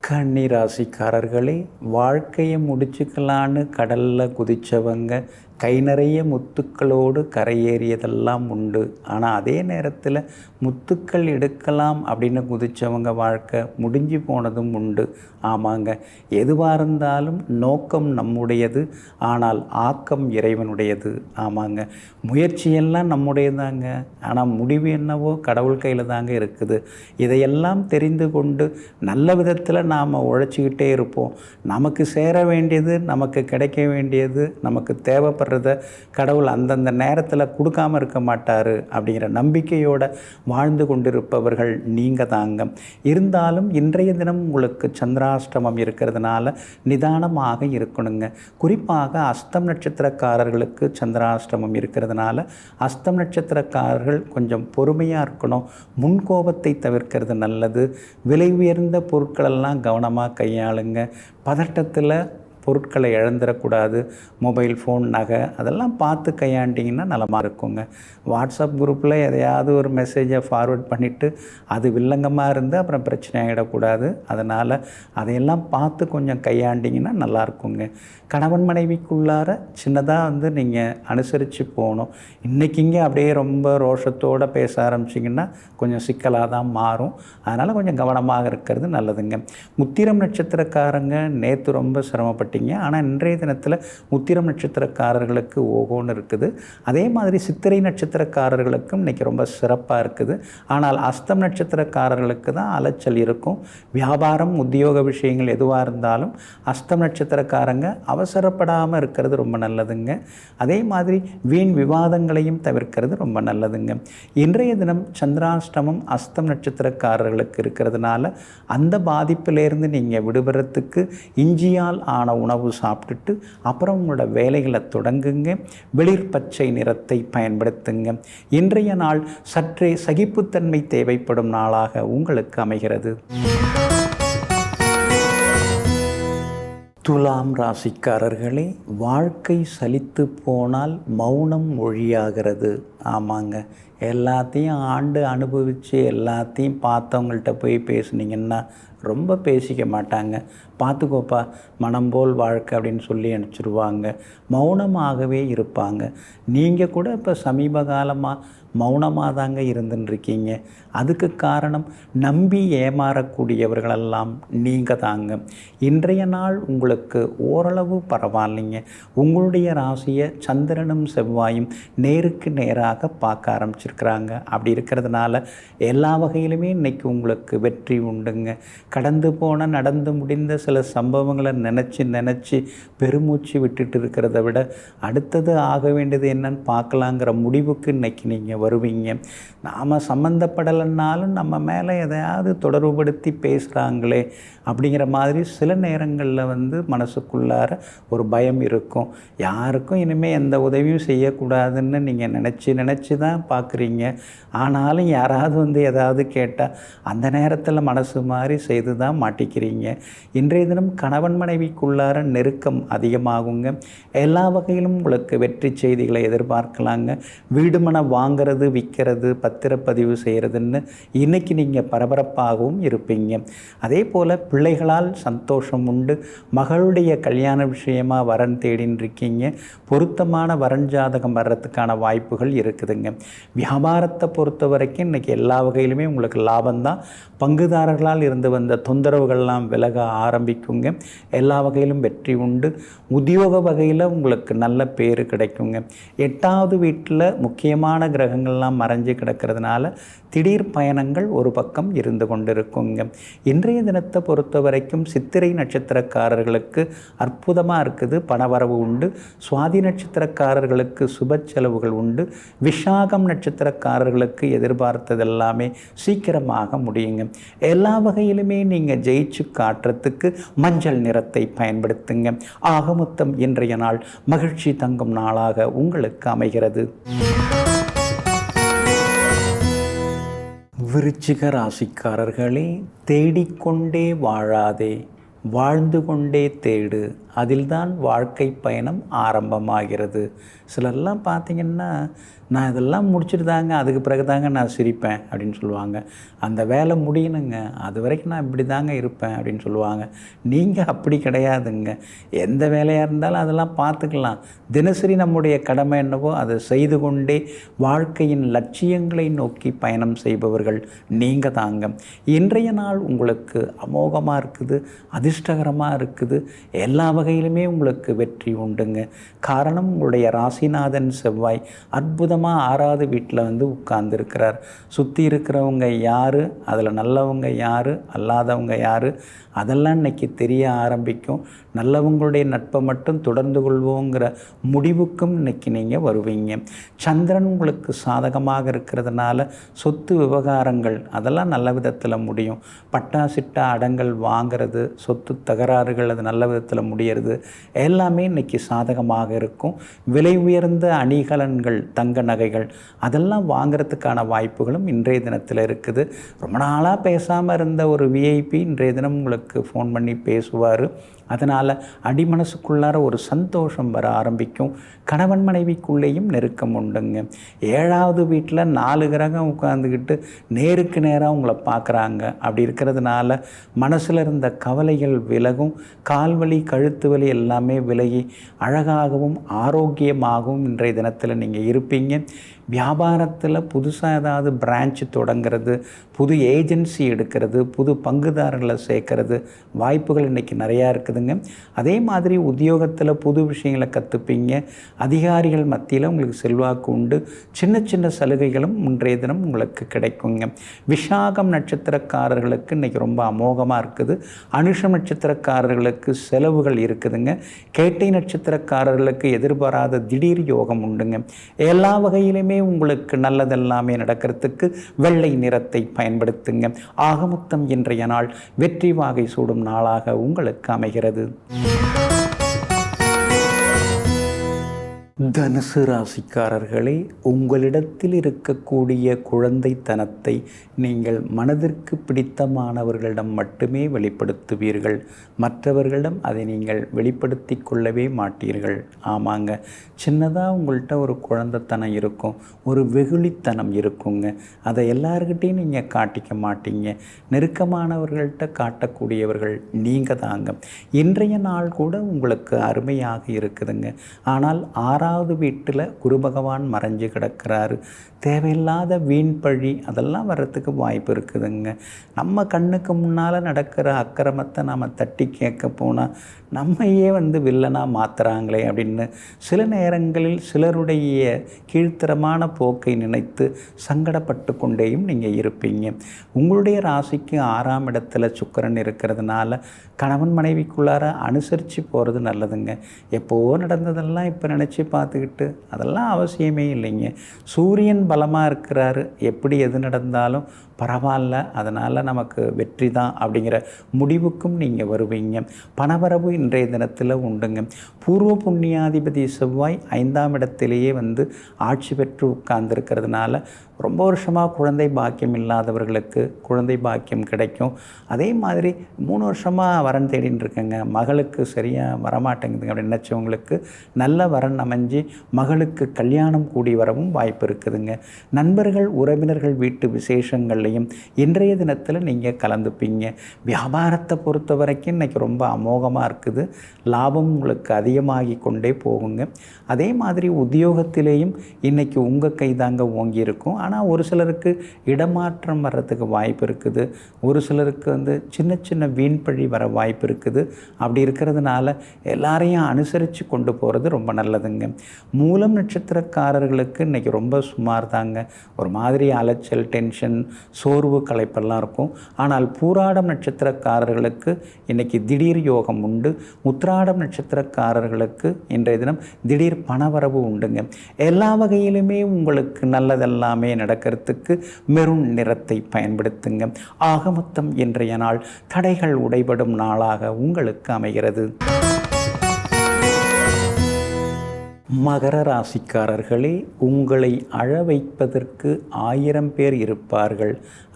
கன்னி ராசிக்காரர்களே, வாழ்க்கையை முடிச்சுக்கலான்னு கடலில் குதித்தவங்க, கை நிறைய முத்துக்களோடு கரையேறியதெல்லாம் உண்டு. ஆனால் அதே நேரத்தில் முத்துக்கள் எடுக்கலாம் அப்படின்னு குதித்தவங்க வாழ்க்கை முடிஞ்சு போனதும் உண்டு. ஆமாங்க, எதுவாக இருந்தாலும் நோக்கம் நம்முடையது, ஆனால் ஆக்கம் இறைவனுடையது. ஆமாங்க, முயற்சியெல்லாம் நம்முடையதாங்க, ஆனால் முடிவு என்னவோ கடவுள் கையில் தாங்க இருக்குது. இதையெல்லாம் தெரிந்து கொண்டு நல்ல விதத்தில் நாம் உழைச்சிக்கிட்டே இருப்போம். நமக்கு சேர வேண்டியது, நமக்கு கிடைக்க வேண்டியது, நமக்கு தேவைப்படுறத கடவுள் அந்தந்த நேரத்தில் கொடுக்காமல் இருக்க மாட்டார் அப்படிங்கிற நம்பிக்கையோடு வாழ்ந்து கொண்டிருப்பவர்கள் நீங்கள் தாங்க. இருந்தாலும் இன்றைய தினம் உங்களுக்கு சந்திராஷ்டமம் இருக்கிறதுனால நிதானமாக இருக்கணுங்க. குறிப்பாக அஸ்தம் நட்சத்திரக்காரர்களுக்கு சந்திராஷ்டமம் இருக்கிறதுனால அஸ்தம் நட்சத்திரக்காரர்கள் கொஞ்சம் பொறுமையாக இருக்கணும். முன்கோபத்தை தவிர்க்கிறது நல்லது. விலை உயர்ந்த பொருட்களெல்லாம் கவனமாக கையாளுங்க. பதட்டத்தில் பொருட்களை இழந்துடக்கூடாது. மொபைல் ஃபோன், நகை அதெல்லாம் பார்த்து கையாண்டிங்கன்னா நலமாக இருக்குங்க. வாட்ஸ்அப் குரூப்பில் எதையாவது ஒரு மெசேஜை ஃபார்வர்ட் பண்ணிவிட்டு அது வில்லங்கமாக இருந்து அப்புறம் பிரச்சனை ஆகிடக்கூடாது. அதனால் அதையெல்லாம் பார்த்து கொஞ்சம் கையாண்டிங்கன்னா நல்லாயிருக்குங்க. கணவன் மனைவிக்குள்ளார சின்னதாக நீங்கள் அனுசரித்து போகணும். இன்றைக்கிங்க அப்படியே ரொம்ப ரோஷத்தோடு பேச ஆரம்பிச்சிங்கன்னா கொஞ்சம் சிக்கலாக தான் மாறும். அதனால் கொஞ்சம் கவனமாக இருக்கிறது நல்லதுங்க. உத்திரம் நட்சத்திரக்காரங்க நேற்று ரொம்ப சிரமப்பட்டீங்க. ஆனால் இன்றைய தினத்தில் உத்திரம் நட்சத்திரக்காரர்களுக்கு ஓகோன்னு இருக்குது. அதே மாதிரி சித்திரை நட்சத்திரக்காரர்களுக்கும் இன்றைக்கி ரொம்ப சிறப்பாக இருக்குது. ஆனால் அஸ்தம் நட்சத்திரக்காரர்களுக்கு தான் அலைச்சல் இருக்கும். வியாபாரம், உத்தியோக விஷயங்கள் எதுவாக இருந்தாலும் அஸ்தம் நட்சத்திரக்காரங்க அவசரப்படாமல் இருக்கிறது ரொம்ப நல்லதுங்க. அதே மாதிரி வீண் விவாதங்களையும் தவிர்க்கிறது ரொம்ப நல்லதுங்க. இன்றைய தினம் சந்திராஷ்டமம் அஸ்தம் நட்சத்திரக்காரர்களுக்கு இருக்கிறதுனால அந்த பாதிப்பிலேருந்து நீங்கள் விடுபடுறதுக்கு இஞ்சியால் ஆன உணவு சாப்பிட்டுட்டு அப்புறம் உங்களோட வேலைகளை தொடங்குங்க. வெளிர் பச்சை நிறத்தை பயன்படுத்துங்க. இன்றைய நாள் சற்றே சகிப்புத்தன்மை தேவைப்படும் நாளாக உங்களுக்கு அமைகிறது. துலாம் ராசிக்காரர்களே, வாழ்க்கை சலித்து போனால் மௌனம் மொழியாகிறது. ஆமாங்க, எல்லாத்தையும் ஆண்டு அனுபவித்து எல்லாத்தையும் பார்த்தவங்கள்ட்ட போய் பேசுனீங்கன்னா ரொம்ப பேசிக்க மாட்டாங்க. பார்த்துக்கோப்பா மனம் போல் வாழ்க்கை அப்படின்னு சொல்லி அனுப்பிச்சிடுவாங்க. மௌனமாகவே இருப்பாங்க. நீங்கள் கூட இப்போ சமீப காலமாக மௌனமாக தாங்க இருந்துருக்கீங்க. அதுக்கு காரணம் நம்பி ஏமாறக்கூடியவர்களெல்லாம் நீங்கள் தாங்க. இன்றைய நாள் உங்களுக்கு ஓரளவு பரவாயில்லைங்க. உங்களுடைய ராசியை சந்திரனும் செவ்வாயும் நேருக்கு நேராக பார்க்க ஆரம்பிச்சிருக்கிறாங்க. அப்படி இருக்கிறதுனால எல்லா வகையிலுமே இன்றைக்கி உங்களுக்கு வெற்றி உண்டுங்க. கடந்து போன நடந்து முடிந்த சில சம்பவங்களை நினச்சி பெருமூச்சு விட்டுட்டு இருக்கிறத விட அடுத்தது ஆக வேண்டியது என்னன்னு பார்க்கலாங்கிற முடிவுக்கு இன்றைக்கி நீங்கள் வருவீங்க. நாம் சம்மந்தப்படலைன்னாலும் நம்ம மேலே எதையாவது தொடர்புபடுத்தி பேசுகிறாங்களே அப்படிங்கிற மாதிரி சில நேரங்களில் மனசுக்குள்ளார ஒரு பயம் இருக்கும். யாருக்கும் இனிமேல் எந்த உதவியும் செய்யக்கூடாதுன்னு நீங்கள் நினச்சி தான் பார்க்குறீங்க. ஆனாலும் யாராவது ஏதாவது கேட்டால் அந்த நேரத்தில் மனசு மாதிரி செய்து தான் மாட்டிக்கிறீங்க. இன்றைய தினம் கணவன் மனைவிக்குள்ளார நெருக்கம் அதிகமாகுங்க. எல்லா வகையிலும் உங்களுக்கு வெற்றி செய்திகளை எதிர்பார்க்கலாங்க. வீடு மனை வாங்கிறது, விற்கிறது, பத்திரப்பதிவு செய்கிறதுன்னு இன்றைக்கி நீங்கள் பரபரப்பாகவும் இருப்பீங்க. அதே போல் பிள்ளைகளால் சந்தோஷம் உண்டு. மகளுடைய கல்யாண விஷயமாக வரன் தேடின்னு இருக்கீங்க. பொருத்தமான வரன் ஜாதகம் வர்றதுக்கான வாய்ப்புகள் இருக்குதுங்க. வியாபாரத்தை பொறுத்த வரைக்கும் இன்றைக்கி எல்லா வகையிலுமே உங்களுக்கு லாபம்தான். பங்குதாரர்களால் இருந்து வந்த தொந்தரவுகள்லாம் விலக ஆரம்பிக்குங்க. எல்லா வகையிலும் வெற்றி உண்டு. உத்தியோக வகையில் உங்களுக்கு நல்ல பேர் கிடைக்குங்க. 8வது வீட்டில் முக்கியமான கிரகங்கள்லாம் மறைஞ்சு கிடக்கிறதுனால திடீர் பயணங்கள் ஒரு பக்கம் இருந்து கொண்டிருக்குங்க. இன்றைய தினத்தை பொறுத்த வரைக்கும் சித்திரை நட்சத்திரக்காரர்களுக்கு அற்புதமாக இருக்குது. பணவரவு உண்டு. சுவாதி நட்சத்திரக்காரர்களுக்கு சுப செலவுகள் உண்டு. விஷாகம் நட்சத்திரக்காரர்களுக்கு எதிர்பார்த்தது எல்லாமே சீக்கிரமாக முடியுங்க. எல்லா வகையிலுமே நீங்கள் ஜெயிச்சு காட்டுறதுக்கு மஞ்சள் நிறத்தை பயன்படுத்துங்க. ஆகமொத்தம் இன்றைய நாள் மகிழ்ச்சி தங்கும் நாளாக உங்களுக்கு அமைகிறது. விருச்சிக ராசிக்காரர்களே, தேடிக்கொண்டே வாழாதே, வாழ்ந்து கொண்டே தேடு அதில்தான் வாழ்க்கை பயணம் ஆரம்பமாகிறது. சிலர்லாம் பார்த்திங்கன்னா, நான் இதெல்லாம் முடிச்சுட்டு தாங்க அதுக்கு பிறகு தாங்க நான் சிரிப்பேன் அப்படின்னு சொல்லுவாங்க. அந்த வேலை முடியணுங்க, அது வரைக்கும் நான் இப்படி தாங்க இருப்பேன் அப்படின்னு சொல்லுவாங்க. நீங்கள் அப்படி கிடையாதுங்க. எந்த வேலையாக இருந்தாலும் அதெல்லாம் பார்த்துக்கலாம். தினசரி நம்முடைய கடமை என்னவோ அதை செய்து கொண்டே வாழ்க்கையின் லட்சியங்களை நோக்கி பயணம் செய்பவர்கள் நீங்கள் தாங்க. இன்றைய நாள் உங்களுக்கு அமோகமாக இருக்குது, அதிர்ஷ்டகரமாக இருக்குது. எல்லா வகையிலுமே உங்களுக்கு வெற்றி உண்டுங்க. காரணம், உங்களுடைய ராசிநாதன் செவ்வாய் அற்புதமாக 6வது வீட்டில் வந்து உட்கார்ந்துருக்கிறார். சுற்றி இருக்கிறவங்க யார், அதில் நல்லவங்க யார், அல்லாதவங்க யார், அதெல்லாம் இன்றைக்கி தெரிய ஆரம்பிக்கும். நல்லவங்களுடைய நட்பை மட்டும் தொடர்ந்து கொள்வோங்கிற முடிவுக்கும் இன்றைக்கி நீங்கள் வருவீங்க. சந்திரன் உங்களுக்கு சாதகமாக இருக்கிறதுனால சொத்து விவகாரங்கள் அதெல்லாம் நல்ல விதத்தில் முடியும். பட்டா சிட்டா அடங்கல் வாங்கிறது, சொத்து தகராறுகள் அது நல்ல விதத்தில் முடியறது எல்லாமே இன்றைக்கி சாதகமாக இருக்கும். விலை உயர்ந்த அணிகலன்கள், தங்க நகைகள் அதெல்லாம் வாங்கிறதுக்கான வாய்ப்புகளும் இன்றைய தினத்தில் இருக்குது. ரொம்ப நாளாக பேசாமல் இருந்த ஒரு விஐபி இன்றைய தினம் உங்களுக்கு ஃபோன் பண்ணி பேசுவார். அதனால் அடிமனசுக்குள்ளார ஒரு சந்தோஷம் வர ஆரம்பிக்கும். கணவன் மனைவிக்குள்ளேயும் நெருக்கம் உண்டுங்க. 7வது வீட்டில் 4 கிரகம் உட்காந்துக்கிட்டு நேருக்கு நேராக உங்களை பார்க்குறாங்க. அப்படி இருக்கிறதுனால மனசில் இருந்த கவலைகள் விலகும். கால்வலி, கழுத்து வலி எல்லாமே விலகி அழகாகவும் ஆரோக்கியமாகவும் இன்றைய தினத்தில் நீங்கள் இருப்பீங்க. வியாபாரத்தில் புதுசாக ஏதாவது பிரான்ச் தொடங்கிறது, புது ஏஜென்சி எடுக்கிறது, புது பங்குதாரர்களை சேர்க்கறது வாய்ப்புகள் இன்றைக்கி நிறையா இருக்குதுங்க. அதே மாதிரி உத்தியோகத்தில் புது விஷயங்களை கற்றுப்பீங்க. அதிகாரிகள் மத்தியில் உங்களுக்கு செல்வாக்கு உண்டு. சின்ன சின்ன சலுகைகளும் இன்றைய தினம் உங்களுக்கு கிடைக்குங்க. விஷாகம் நட்சத்திரக்காரர்களுக்கு இன்றைக்கி ரொம்ப அமோகமாக இருக்குது. அனுஷம் நட்சத்திரக்காரர்களுக்கு செலவுகள் இருக்குதுங்க. கேட்டை நட்சத்திரக்காரர்களுக்கு எதிர்பாராத திடீர் யோகம் உண்டுங்க. எல்லா வகையிலுமே உங்களுக்கு நல்லதெல்லாமே நடக்கிறதுக்கு வெள்ளை நிறத்தை பயன்படுத்துங்க. ஆகமொத்தம் இன்றைய நாள் வெற்றி வாகை சூடும் நாளாக உங்களுக்கு அமைகிறது. தனுசு ராசிக்காரர்களே, உங்களிடத்தில் இருக்கக்கூடிய குழந்தைத்தனத்தை நீங்கள் மனதிற்கு பிடித்தமானவர்களிடம் மட்டுமே வெளிப்படுத்துவீர்கள். மற்றவர்களிடம் அதை நீங்கள் வெளிப்படுத்தி கொள்ளவே மாட்டீர்கள். ஆமாங்க, சின்னதாக உங்கள்கிட்ட ஒரு குழந்தைத்தனம் இருக்கும், ஒரு வெகுளித்தனம் இருக்குங்க. அதை எல்லார்கிட்டையும் நீங்கள் காட்டிக்க மாட்டீங்க. நெருக்கமானவர்கள்ட்ட காட்டக்கூடியவர்கள் நீங்கள் தாங்க. இன்றைய நாள் கூட உங்களுக்கு அருமையாக இருக்குதுங்க. ஆனால் 6வது வீட்டில் குரு பகவான் மறைஞ்சு கிடக்கிறாரு. தேவையில்லாத வீண் பழி அதெல்லாம் வர்றதுக்கு வாய்ப்பு இருக்குதுங்க. நம்ம கண்ணுக்கு முன்னால் நடக்கிற அக்கிரமத்தை நாம் தட்டி கேட்க போனால் நம்மையே வந்து வில்லனாக மாற்றுறாங்களே அப்படின்னு சில நேரங்களில் சிலருடைய கீழ்த்தரமான போக்கை நினைத்து சங்கடப்பட்டு கொண்டேயும் நீங்கள் இருப்பீங்க. உங்களுடைய ராசிக்கு 6ஆம் இடத்துல சுக்கிரன் இருக்கிறதுனால கணவன் மனைவிக்குள்ளார அனுசரித்து போகிறது நல்லதுங்க. எப்போவோ நடந்ததெல்லாம் இப்போ நினச்சி பார்த்துக்கிட்டு அதெல்லாம் அவசியமே இல்லைங்க. சூரியன் பலமாக இருக்கிறாரு, எப்படி எது நடந்தாலும் பரவாயில்ல, அதனால் நமக்கு வெற்றி தான் அப்படிங்கிற முடிவுக்கும் நீங்கள் வருவீங்க. பணவரவு இன்றைய தினத்தில் உண்டுங்க. பூர்வ புண்ணியாதிபதி செவ்வாய் 5ஆம் இடத்திலேயே வந்து ஆட்சி பெற்று உட்கார்ந்துருக்கிறதுனால ரொம்ப வருஷமாக குழந்தை பாக்கியம் இல்லாதவர்களுக்கு குழந்தை பாக்கியம் கிடைக்கும். அதே மாதிரி 3 வருஷமாக வரன் தேடின்னு இருக்கேங்க, மகளுக்கு சரியாக வரமாட்டேங்குதுங்க அப்படின்னு நினச்சவங்களுக்கு நல்ல வரன் அமைஞ்சு மகளுக்கு கல்யாணம் கூடி வரவும் வாய்ப்பு இருக்குதுங்க. நண்பர்கள் உறவினர்கள் வீட்டு விசேஷங்கள்லையும் இன்றைய தினத்தில் நீங்கள் கலந்துப்பீங்க. வியாபாரத்தை பொறுத்த வரைக்கும் இன்றைக்கி ரொம்ப அமோகமாக இருக்குது. லாபம் உங்களுக்கு அதிகமாகி கொண்டே போகுங்க. அதே மாதிரி உத்தியோகத்திலேயும் இன்றைக்கி உங்கள் கைதாங்க ஓங்கி இருக்கும். ஆனால் ஒரு சிலருக்கு இடமாற்றம் வர்றதுக்கு வாய்ப்பு இருக்குது. ஒரு சிலருக்கு வந்து சின்ன சின்ன வீண்பழி வர வாய்ப்பு இருக்குது. அப்படி இருக்கிறதுனால எல்லாரையும் அனுசரித்து கொண்டு போகிறது ரொம்ப நல்லதுங்க. மூலம் நட்சத்திரக்காரர்களுக்கு இன்றைக்கி ரொம்ப சுமார் தாங்க. ஒரு மாதிரி அலைச்சல், டென்ஷன், சோர்வு, களைப்பெல்லாம் இருக்கும். ஆனால் பூராடம் நட்சத்திரக்காரர்களுக்கு இன்றைக்கி திடீர் யோகம் உண்டு. உத்திராடம் நட்சத்திரக்காரர்களுக்கு இன்றைய தினம் திடீர் பணவரவு உண்டுங்க. எல்லா வகையிலுமே உங்களுக்கு நல்லதெல்லாமே நடக்கிறதுக்கு மெரூன் நிறத்தை பயன்படுத்துங்க. ஆக மொத்தம் இன்றைய நாள் தடைகள் உடைபடும் நாளாக உங்களுக்கு அமைகிறது. மகர ராசிக்காரர்களே, உங்களை அழ வைப்பதற்கு 1000 பேர் இருப்பார்கள்.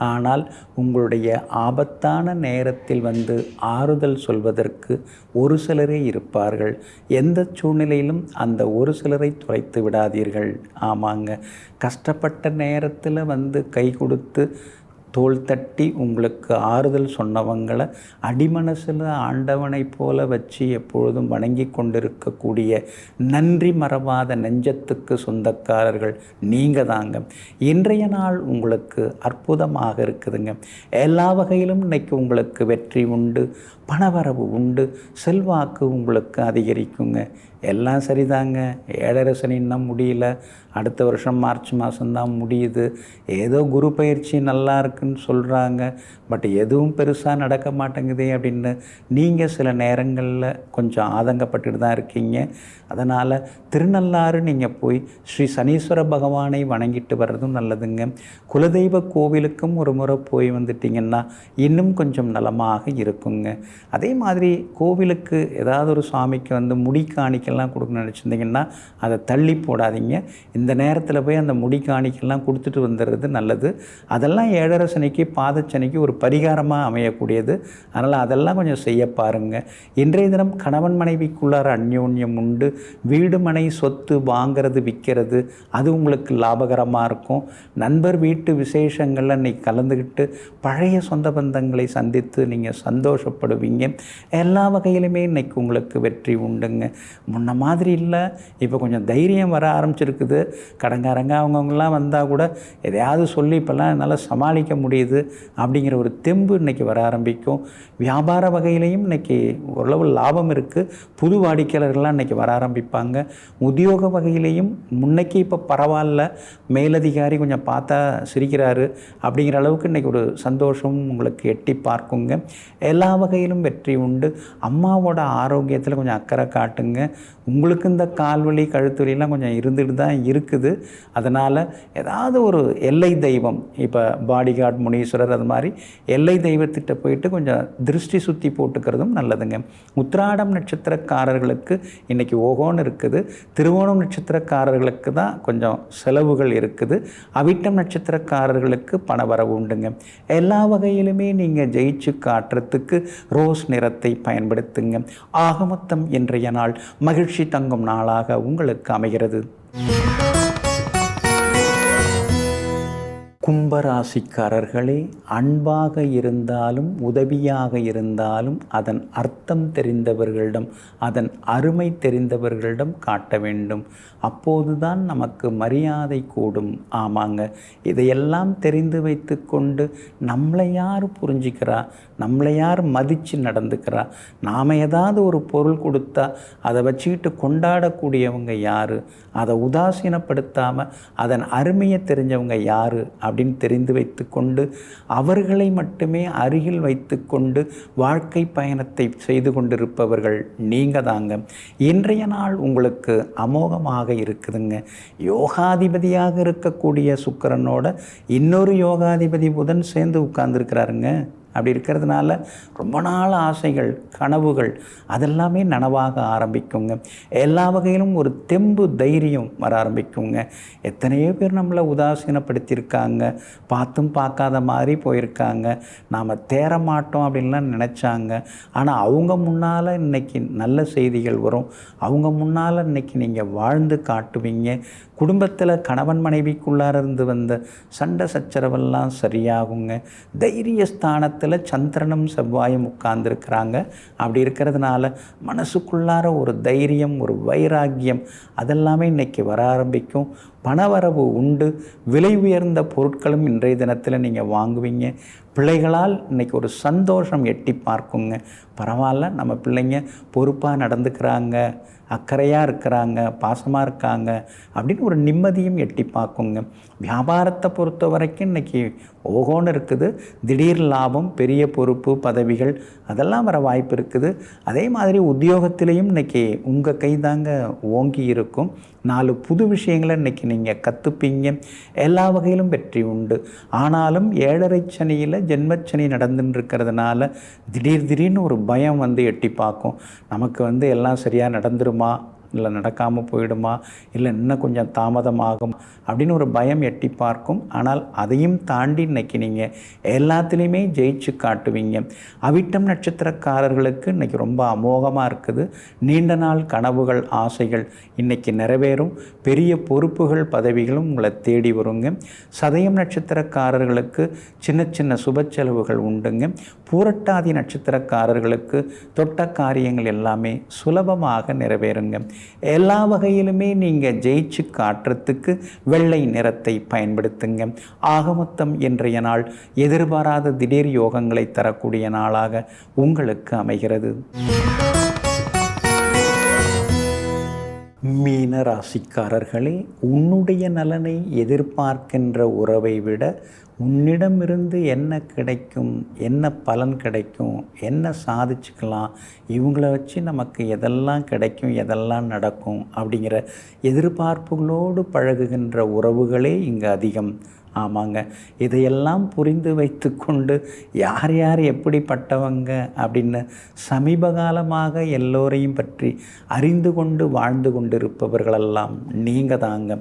ஆனால் உங்களுடைய ஆபத்தான நேரத்தில் வந்து ஆறுதல் சொல்வதற்கு ஒரு சிலரே இருப்பார்கள். எந்த சூழ்நிலையிலும் அந்த ஒரு சிலரை தொலைத்து விடாதீர்கள். ஆமாங்க, கஷ்டப்பட்ட நேரத்தில் வந்து கை கொடுத்து தோள் தட்டி உங்களுக்கு ஆறுதல் சொன்னவங்களை அடிமனசில் ஆண்டவனைப் போல வச்சு எப்பொழுதும் வணங்கி கொண்டிருக்கக்கூடிய நன்றி மறவாத நெஞ்சத்துக்கு சொந்தக்காரர்கள் நீங்கள் தாங்க. இன்றைய நாள் உங்களுக்கு அற்புதமாக இருக்குதுங்க. எல்லா வகையிலும் இன்னைக்கு உங்களுக்கு வெற்றி உண்டு, பணவரவு உண்டு, செல்வாக்கு உங்களுக்கு அதிகரிக்குங்க. எல்லாம் சரிதாங்க. 7.5 சனி இன்னும் முடியல. அடுத்த வருஷம் மார்ச் மாதம்தான் முடியுது. ஏதோ குரு பயிற்சி நல்லா இருக்குன்னு சொல்கிறாங்க, பட் எதுவும் பெருசாக நடக்க மாட்டேங்குதே அப்படின்னு நீங்கள் சில நேரங்களில் கொஞ்சம் ஆதங்கப்பட்டுட்டு தான் இருக்கீங்க. அதனால் திருநள்ளாறு நீங்கள் போய் ஸ்ரீ சனீஸ்வர பகவானை வணங்கிட்டு வர்றதும் நல்லதுங்க. குலதெய்வ கோவிலுக்கும் ஒரு முறை போய் வந்துட்டிங்கன்னா இன்னும் கொஞ்சம் நலமாக இருக்குங்க. அதே மாதிரி கோவிலுக்கு ஏதாவது ஒரு சாமிக்கு வந்து முடி காணிக்கெல்லாம் கொடுக்கணும்னு நினச்சிருந்தீங்கன்னா அதை தள்ளி போடாதீங்க. இந்த நேரத்தில் போய் அந்த முடி காணிக்கெல்லாம் கொடுத்துட்டு வந்துடுறது நல்லது. அதெல்லாம் 7.5 சனிக்கு பாதச்சனிக்கு ஒரு பரிகாரமாக அமையக்கூடியது. அதனால் அதெல்லாம் கொஞ்சம் செய்ய பாருங்கள். இன்றைய தினம் கணவன் மனைவிக்குள்ளார அந்யோன்யம் உண்டு. வீடு மனை சொத்து வாங்கிறது விற்கிறது அது உங்களுக்கு லாபகரமாக இருக்கும். நண்பர் வீட்டு விசேஷங்களில் இன்றைக்கி கலந்துக்கிட்டு பழைய சொந்த பந்தங்களை சந்தித்து நீங்கள் சந்தோஷப்படுவீங்க. எல்லா வகையிலுமே இன்றைக்கி உங்களுக்கு வெற்றி உண்டுங்க. முன்ன மாதிரி இல்லை, இப்போ கொஞ்சம் தைரியம் வர ஆரம்பிச்சிருக்குது. கடங்காரங்க அவங்கவுங்களாம் வந்தால் கூட எதையாவது சொல்லி இப்போல்லாம் என்னால் சமாளிக்க முடியுது அப்படிங்கிற ஒரு தெம்பு இன்றைக்கி வர ஆரம்பிக்கும். வியாபார வகையிலையும் இன்றைக்கி ஓரளவு லாபம் இருக்குது. புது வாடிக்கையாளர்கள்லாம் இன்றைக்கி வர ஆரம்பிப்பாங்க. உத்தியோக வகையிலையும் முன்னைக்கு இப்போ பரவாயில்ல, மேலதிகாரி கொஞ்சம் பார்த்தா சிரிக்கிறாரு அப்படிங்கிற அளவுக்கு இன்றைக்கி ஒரு சந்தோஷம் உங்களுக்கு எட்டி பார்க்குங்க. எல்லா வகையிலும் வெற்றி உண்டு. அம்மாவோட ஆரோக்கியத்தில் கொஞ்சம் அக்கறை காட்டுங்க. உங்களுக்கு இந்த கால்வலி கழுத்துவலிலாம் கொஞ்சம் இருந்துட்டு தான் இருக்குது. அதனால் ஏதாவது ஒரு எல்லை தெய்வம், இப்போ பாடிகார்ட் முனீஸ்வரர் அது மாதிரி எல்லை தெய்வத்திட்ட போயிட்டு கொஞ்சம் திருஷ்டி சுற்றி போட்டுக்கிறதும் நல்லதுங்க. உத்திராடம் நட்சத்திரக்காரர்களுக்கு இன்றைக்கி ஓகோன்னு இருக்குது. திருவோணம் நட்சத்திரக்காரர்களுக்கு தான் கொஞ்சம் செலவுகள் இருக்குது. அவிட்டம் நட்சத்திரக்காரர்களுக்கு பணவரவு உண்டுங்க. எல்லா வகையிலுமே நீங்கள் ஜெயிச்சு காட்டுறதுக்கு ரோஸ் நிறத்தை பயன்படுத்துங்க. ஆகமொத்தம் இன்றைய நாள் மகிழ்ச்சி தங்கும் நாளாக உங்களுக்கு அமைகிறது. கும்பராசிக்காரர்களே, அன்பாக இருந்தாலும் உதவியாக இருந்தாலும் அதன் அர்த்தம் தெரிந்தவர்களிடம், அதன் அருமை தெரிந்தவர்களிடம் காட்ட வேண்டும். அப்போதுதான் நமக்கு மரியாதை கூடும். ஆமாங்க, இதையெல்லாம் தெரிந்து வைத்து கொண்டு நம்மளை யார் புரிஞ்சிக்கிறா, நம்மளை யார் மதித்து நடந்துக்கிறா, நாம் ஏதாவது ஒரு பொருள் கொடுத்தா அதை வச்சுக்கிட்டு கொண்டாடக்கூடியவங்க யார், அதை உதாசீனப்படுத்தாமல் அதன் அருமையை தெரிஞ்சவங்க யார் அப்படின்னு தெரிந்து வைத்து கொண்டு அவர்களை மட்டுமே அருகில் வைத்து கொண்டு வாழ்க்கை பயணத்தை செய்து கொண்டிருப்பவர்கள் நீங்கள் தாங்க. இன்றைய நாள் உங்களுக்கு அமோகமாக இருக்குதுங்க. யோகாதிபதியாக இருக்கக்கூடிய சுக்கிரனோட இன்னொரு யோகாதிபதி புதன் சேர்ந்து உட்கார்ந்துருக்கிறாருங்க. அப்படி இருக்கிறதுனால ரொம்ப நாள் ஆசைகள் கனவுகள் அதெல்லாமே நனவாக ஆரம்பிக்குங்க. எல்லா வகையிலும் ஒரு தெம்பு தைரியம் வர ஆரம்பிக்குங்க. எத்தனையோ பேர் நம்மளை உதாசீனப்படுத்தியிருக்காங்க, பார்த்தும் பார்க்காத மாதிரி போயிருக்காங்க, நாம் தேர மாட்டோம் அப்படின்லாம் நினச்சாங்க. ஆனால் அவங்க முன்னால் இன்றைக்கி நல்ல செய்திகள் வரும். அவங்க முன்னால் இன்றைக்கி நீங்கள் வாழ்ந்து காட்டுவீங்க. குடும்பத்தில் கணவன் மனைவிக்குள்ளார இருந்து வந்த சண்டை சச்சரவெல்லாம் சரியாகுங்க. தைரிய ஸ்தானத்தில் சந்திரனும் செவ்வாயும் உட்கார்ந்துருக்கிறாங்க. அப்படி இருக்கிறதுனால மனசுக்குள்ளார ஒரு தைரியம், ஒரு வைராக்கியம் அதெல்லாமே இன்றைக்கி வர ஆரம்பிக்கும். பணவரவு உண்டு. விலை உயர்ந்த பொருட்களும் இன்றைய தினத்தில் நீங்கள் வாங்குவீங்க. பிள்ளைகளால் இன்றைக்கி ஒரு சந்தோஷம் எட்டி பார்க்குங்க. பரவாயில்ல, நம்ம பிள்ளைங்க பொறுப்பாக நடந்துக்கிறாங்க, அக்கறையாக இருக்கிறாங்க, பாசமாக இருக்காங்க அப்படின்னு ஒரு நிம்மதியும் எட்டி பார்க்குங்க. வியாபாரத்தை பொறுத்த வரைக்கும் இன்றைக்கி ஓகோன்னு இருக்குது. திடீர் லாபம், பெரிய பொறுப்பு, பதவிகள் அதெல்லாம் வர வாய்ப்பு இருக்குது. அதே மாதிரி உத்தியோகத்திலையும் இன்றைக்கி உங்கள் கை தாங்க ஓங்கி இருக்கும். 4 புது விஷயங்களை இன்றைக்கி நீங்கள் கற்றுப்பீங்க. எல்லா வகையிலும் வெற்றி உண்டு. ஆனாலும் 7.5 சனியில் ஜென்மச்சனி நடந்துன்னு இருக்கிறதுனால திடீர்னு ஒரு பயம் வந்து எட்டி பார்க்கும். நமக்கு எல்லாம் சரியாக நடந்துருமா, இல்லை நடக்காமல் போயிடுமா, இல்லை இன்னும் கொஞ்சம் தாமதமாகும் அப்படின்னு ஒரு பயம் எட்டி பார்க்கும். ஆனால் அதையும் தாண்டி இன்றைக்கி நீங்கள் எல்லாத்துலேயுமே ஜெயிச்சு காட்டுவீங்க. அவிட்டம் நட்சத்திரக்காரர்களுக்கு இன்றைக்கி ரொம்ப அமோகமாக இருக்குது. நீண்ட நாள் கனவுகள், ஆசைகள் இன்றைக்கி நிறைவேறும். பெரிய பொறுப்புகள், பதவிகளும் உங்களை தேடி வருங்க. சதயம் நட்சத்திரக்காரர்களுக்கு சின்ன சின்ன சுப செலவுகள் உண்டுங்க. பூரட்டாதி நட்சத்திரக்காரர்களுக்கு தொட்ட காரியங்கள் எல்லாமே சுலபமாக நிறைவேறுங்க. எல்லா வகையிலுமே நீங்கள் ஜெயிச்சு காட்டுறதுக்கு வெள்ளை நிறத்தை பயன்படுத்துங்க. ஆகமொத்தம் இன்றைய நாள் எதிர்பாராத திடீர் யோகங்களை தரக்கூடிய நாளாக உங்களுக்கு அமைகிறது. மீன ராசிக்காரர்களே, உன்னுடைய நலனை எதிர்பார்க்கின்ற உறவை விட உன்னிடமிருந்து என்ன கிடைக்கும், என்ன பலன் கிடைக்கும், என்ன சாதிச்சுக்கலாம், இவங்கள வச்சு நமக்கு எதெல்லாம் கிடைக்கும், எதெல்லாம் நடக்கும் அப்படிங்கிற எதிர்பார்ப்புகளோடு பழகுகின்ற உறவுகளே இங்கு அதிகம். ஆமாங்க, இதையெல்லாம் புரிந்து வைத்து கொண்டு யார் யார் எப்படிப்பட்டவங்க அப்படின்னு சமீப காலமாக எல்லோரையும் பற்றி அறிந்து கொண்டு வாழ்ந்து கொண்டிருப்பவர்களெல்லாம் நீங்கள் தாங்க.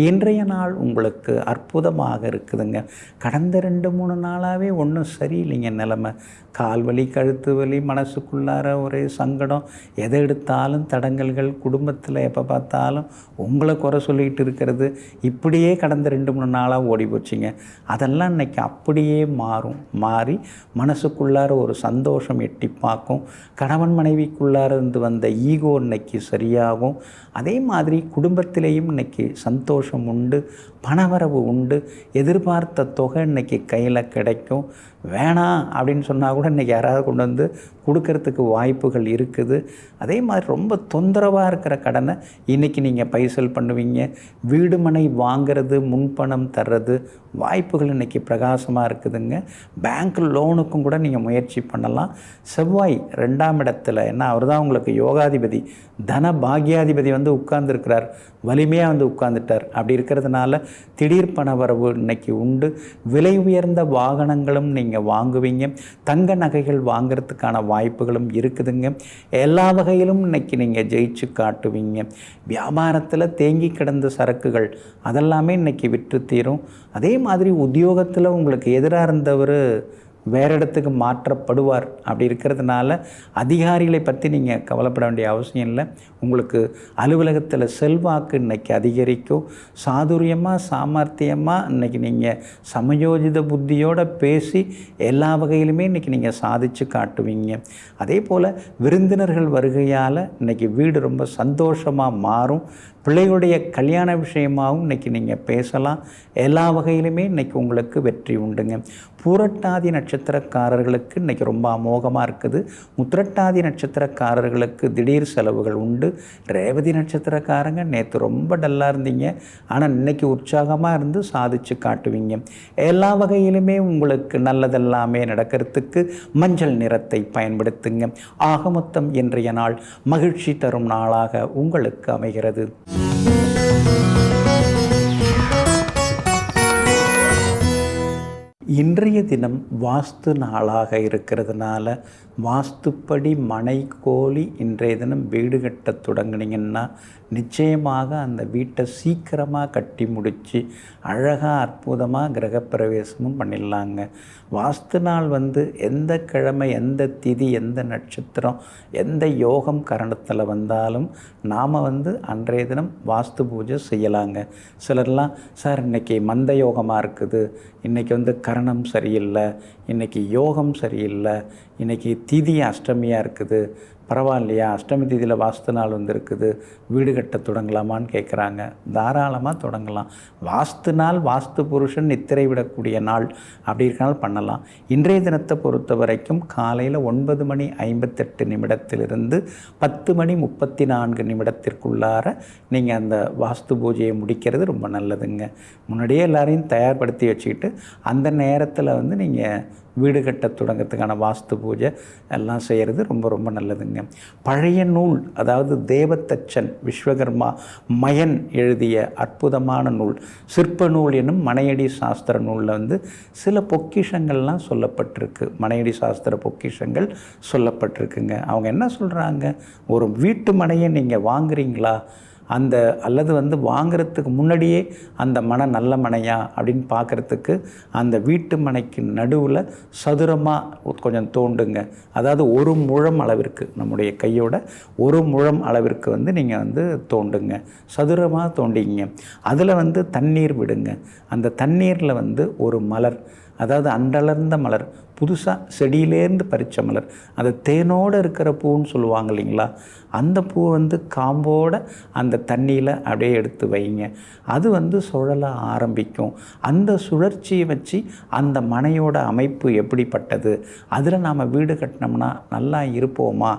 இன்றைய நாள் உங்களுக்கு அற்புதமாக இருக்குதுங்க. கடந்த 2-3 நாளாகவே ஒன்றும் சரியில்லைங்க நிலைமை. கால்வலி, கழுத்து வலி, மனசுக்குள்ளார ஒரே சங்கடம், எதை எடுத்தாலும் தடங்கல்கள், குடும்பத்தில் எப்போ பார்த்தாலும் உங்களை குறை சொல்லிகிட்டு இருக்கிறது, இப்படியே கடந்த 2-3 நாளாக ஓடி போச்சுங்க. அதெல்லாம் இன்றைக்கி அப்படியே மாறி மனசுக்குள்ளார ஒரு சந்தோஷம் எட்டி பார்க்கும். கணவன் மனைவிக்குள்ளார இருந்து வந்த ஈகோ இன்னைக்கு சரியாகும். அதே மாதிரி குடும்பத்திலேயும் இன்றைக்கி சந்தோஷம் உண்டு, பணவரவு உண்டு. எதிர்பார்த்த தொகை இன்றைக்கி கையில் கிடைக்கும். வேணாம் அப்படின்னு சொன்னால் கூட இன்றைக்கி யாராவது கொண்டு வந்து கொடுக்கறதுக்கு வாய்ப்புகள் இருக்குது. அதே மாதிரி ரொம்ப தொந்தரவாக இருக்கிற கடனை இன்றைக்கி நீங்கள் பைசல் பண்ணுவீங்க. வீடு மனை வாங்கிறது, முன்பணம் தர்றது வாய்ப்புகள் இன்றைக்கி பிரகாசமாக இருக்குதுங்க. பேங்க் லோனுக்கும் கூட நீங்கள் முயற்சி பண்ணலாம். செவ்வாய் 2ஆம் இடத்துல, ஏன்னா அவர் தான் உங்களுக்கு யோகாதிபதி, தன பாக்யாதிபதி வந்து உட்கார்ந்துருக்கிறார், வலிமையாக வந்து உட்கார்ந்துட்டார். அப்படி இருக்கிறதுனால திடீர் பண வரவு இன்றைக்கி உண்டு. விலை உயர்ந்த வாகனங்களும் நீங்கள் வாங்குவீங்க. தங்க நகைகள் வாங்கிறதுக்கான வாய்ப்புகளும் இருக்குதுங்க. எல்லா வகையிலும் இன்றைக்கி நீங்கள் ஜெயிச்சு காட்டுவீங்க. வியாபாரத்தில் தேங்கி கிடந்த சரக்குகள் அதெல்லாமே இன்றைக்கி விற்று தீரும். அதே மாதிரி உத்தியோகத்தில் உங்களுக்கு எதிராக இருந்தவர் வேறு இடத்துக்கு மாற்றப்படுவார். அப்படி இருக்கிறதுனால அதிகாரிகளை பற்றி நீங்கள் கவலைப்பட வேண்டிய அவசியம் இல்லை. உங்களுக்கு அலுவலகத்தில் செல்வாக்கு இன்றைக்கி அதிகரிக்கும். சாதுரியமாக, சாமர்த்தியமாக இன்றைக்கி நீங்கள் சமயோஜித புத்தியோடு பேசி எல்லா வகையிலுமே இன்றைக்கி நீங்கள் சாதித்து காட்டுவீங்க. அதே போல் விருந்தினர்கள் வருகையால் இன்றைக்கி வீடு ரொம்ப சந்தோஷமாக மாறும். பிள்ளைகளுடைய கல்யாண விஷயமாகவும் இன்றைக்கி நீங்கள் பேசலாம். எல்லா வகையிலுமே இன்றைக்கி உங்களுக்கு வெற்றி உண்டுங்க. பூரட்டாதி நட்சத்திரக்காரர்களுக்கு இன்றைக்கி ரொம்ப அமோகமாக இருக்குது. உத்திரட்டாதி நட்சத்திரக்காரர்களுக்கு திடீர் செலவுகள் உண்டு. ரேவதி நட்சத்திரக்காரங்க நேற்று ரொம்ப டல்லாக இருந்தீங்க, ஆனால் இன்றைக்கி உற்சாகமாக இருந்து சாதித்து காட்டுவீங்க. எல்லா வகையிலுமே உங்களுக்கு நல்லதெல்லாமே நடக்கிறதுக்கு மஞ்சள் நிறத்தை பயன்படுத்துங்க. ஆக மொத்தம் இன்றைய நாள் மகிழ்ச்சி தரும் நாளாக உங்களுக்கு அமைகிறது. இன்றைய தினம் வாஸ்து நாளாக இருக்கிறதுனால வாஸ்துப்படி மனை கோழி இன்றைய தினம் வீடு கட்ட தொடங்குனீங்கன்னா நிச்சயமாக அந்த வீட்டை சீக்கிரமாக கட்டி முடித்து அழகாக அற்புதமாக கிரகப்பிரவேசமும் பண்ணிடலாங்க. வாஸ்து நாள் வந்து எந்த கிழமை, எந்த திதி, எந்த நட்சத்திரம், எந்த யோகம் கரணத்தில் வந்தாலும் நாம் வந்து அன்றைய தினம் வாஸ்து பூஜை செய்யலாங்க. சிலர்லாம் சார் இன்றைக்கி மந்த யோகமாக இருக்குது, இன்றைக்கி வந்து கரணம் சரியில்லை, இன்றைக்கி யோகம் சரியில்லை, இன்றைக்கி திதி அஷ்டமியாக இருக்குது, பரவாயில்லையா, அஷ்டமி திதியில் வாஸ்து நாள் வந்துருக்குது, வீடு கட்ட தொடங்கலாமான்னு கேட்குறாங்க. தாராளமாக தொடங்கலாம். வாஸ்து நாள், வாஸ்து புருஷன் நித்திரை விடக்கூடிய நாள், அப்படி இருக்கனாலும் பண்ணலாம். இன்றைய தினத்தை பொறுத்த வரைக்கும் காலையில் 9:58 10:34 நீங்கள் அந்த வாஸ்து பூஜையை முடிக்கிறது ரொம்ப நல்லதுங்க. முன்னாடியே எல்லாரையும் தயார்படுத்தி வச்சுக்கிட்டு அந்த நேரத்தில் வந்து நீங்கள் வீடு கட்ட தொடங்கிறதுக்கான வாஸ்து பூஜை எல்லாம் செய்கிறது ரொம்ப ரொம்ப நல்லதுங்க. பழைய நூல், அதாவது தேவதச்சன் விஸ்வகர்மா மயன் எழுதிய அற்புதமான நூல் சிற்ப நூல் என்னும் மனையடி சாஸ்திர நூலில் வந்து சில பொக்கிஷங்கள்லாம் சொல்லப்பட்டிருக்கு. மனையடி சாஸ்திர பொக்கிஷங்கள் சொல்லப்பட்டிருக்குங்க. அவங்க என்ன சொல்கிறாங்க, ஒரு வீட்டு மனையை நீங்கள் வாங்குறீங்களா, அந்த அல்லது வந்து வாங்கிறதுக்கு முன்னாடியே அந்த மனை நல்ல மனையா அப்படின்னு பார்க்குறதுக்கு அந்த வீட்டு மனைக்கு நடுவில் சதுரமாக கொஞ்சம் தோண்டுங்க. அதாவது 1 முழம் அளவிற்கு, நம்முடைய கையோட 1 முழம் அளவிற்கு வந்து நீங்கள் வந்து தோண்டுங்க, சதுரமாக தோண்டிங்க. அதில் வந்து தண்ணீர் விடுங்க. அந்த தண்ணீரில் வந்து ஒரு மலர், அதாவது அன்றளர்ந்த மலர், புதுசாக செடியிலேருந்து பறித்த மலர், அந்த தேனோடு இருக்கிற பூன்னு சொல்லுவாங்க இல்லைங்களா, அந்த பூ வந்து காம்போட அந்த தண்ணியில் அப்படியே எடுத்து வைங்க. அது வந்து சுழல ஆரம்பிக்கும். அந்த சுழற்சியை வச்சு அந்த மனையோட அமைப்பு எப்படிப்பட்டது, அதில் நாம் வீடு கட்டினோம்னா நல்லா இருப்போமா,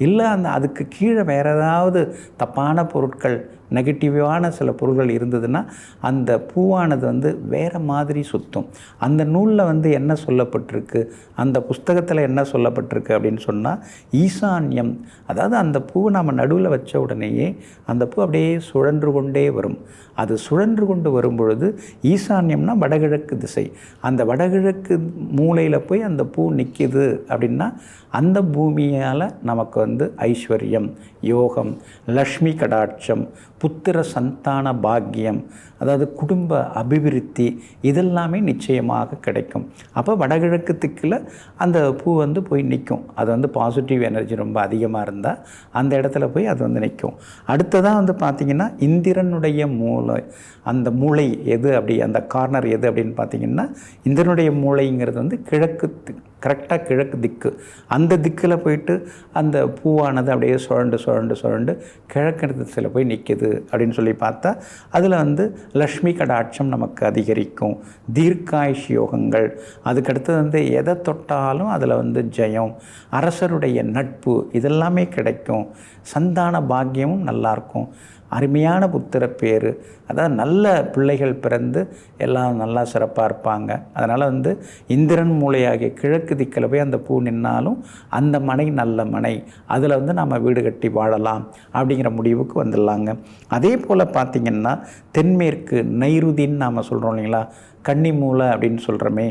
இல்லை அதுக்கு கீழே வேறு ஏதாவது தப்பான பொருட்கள், நெகட்டிவான சில பொருள்கள் இருந்ததுன்னா அந்த பூவானது வந்து வேறு மாதிரி சுற்றும். அந்த நூலில் வந்து என்ன சொல்லப்பட்டிருக்கு, அந்த புஸ்தகத்தில் என்ன சொல்லப்பட்டிருக்கு அப்படின்னு சொன்னால், ஈசான்யம், அதாவது அந்த பூவை நம்ம நடுவில் வச்ச உடனேயே அந்த பூ அப்படியே சுழன்று கொண்டே வரும். அது சுழன்று கொண்டு வரும் பொழுது ஈசான்யம்னா வடகிழக்கு திசை, அந்த வடகிழக்கு மூலையில் போய் அந்த பூ நிற்கிது அப்படின்னா அந்த பூமியால் நமக்கு வந்து ஐஸ்வர்யம், யோகம், லக்ஷ்மி கடாட்சம், புத்திர சந்தான பாக்கியம், அதாவது குடும்ப அபிவிருத்தி, இதெல்லாமே நிச்சயமாக கிடைக்கும். அப்போ வடகிழக்கு திக்கில் அந்த பூ வந்து போய் நிற்கும். அது வந்து பாசிட்டிவ் எனர்ஜி ரொம்ப அதிகமாக இருந்தால் அந்த இடத்துல போய் அது வந்து நிற்கும். அடுத்ததாக வந்து பார்த்திங்கன்னா இந்திரனுடைய மூளை, அந்த மூளை எது அப்படி, அந்த கார்னர் எது அப்படின்னு பார்த்திங்கன்னா, இந்திரனுடைய மூளைங்கிறது வந்து கிழக்கு, கரெக்டாக கிழக்கு திக்கு. அந்த திக்கில் போயிட்டு அந்த பூவானது அப்படியே சுழண்டு சுழண்டு சுழண்டு கிழக்கு திசையில் போய் நிற்கிது அப்படின்னு சொல்லி பார்த்தா அதில் வந்து லக்ஷ்மி கடாட்சம் நமக்கு அதிகரிக்கும், தீர்க்காயுஷ் யோகங்கள், அதுக்கடுத்து வந்து எதை தொட்டாலும் அதில் வந்து ஜெயம், அரசருடைய நட்பு, இதெல்லாமே கிடைக்கும், சந்தான பாக்கியமும் நல்லாயிருக்கும், அருமையான புத்திர பேர், அதாவது நல்ல பிள்ளைகள் பிறந்து எல்லாம் நல்லா சிறப்பாக இருப்பாங்க. அதனால் வந்து இந்திரன் மூலையாகிய கிழக்கு திக்கில் போய் அந்த பூ நின்னாலும் அந்த மனை நல்ல மனை, அதில் வந்து நம்ம வீடு கட்டி வாழலாம் அப்படிங்கிற முடிவுக்கு வந்துடலாங்க. அதே போல் பார்த்திங்கன்னா தென்மேற்கு நைருதின்னு நாம் சொல்கிறோம் இல்லைங்களா, கன்னி மூலை அப்படின்னு சொல்கிறோமே,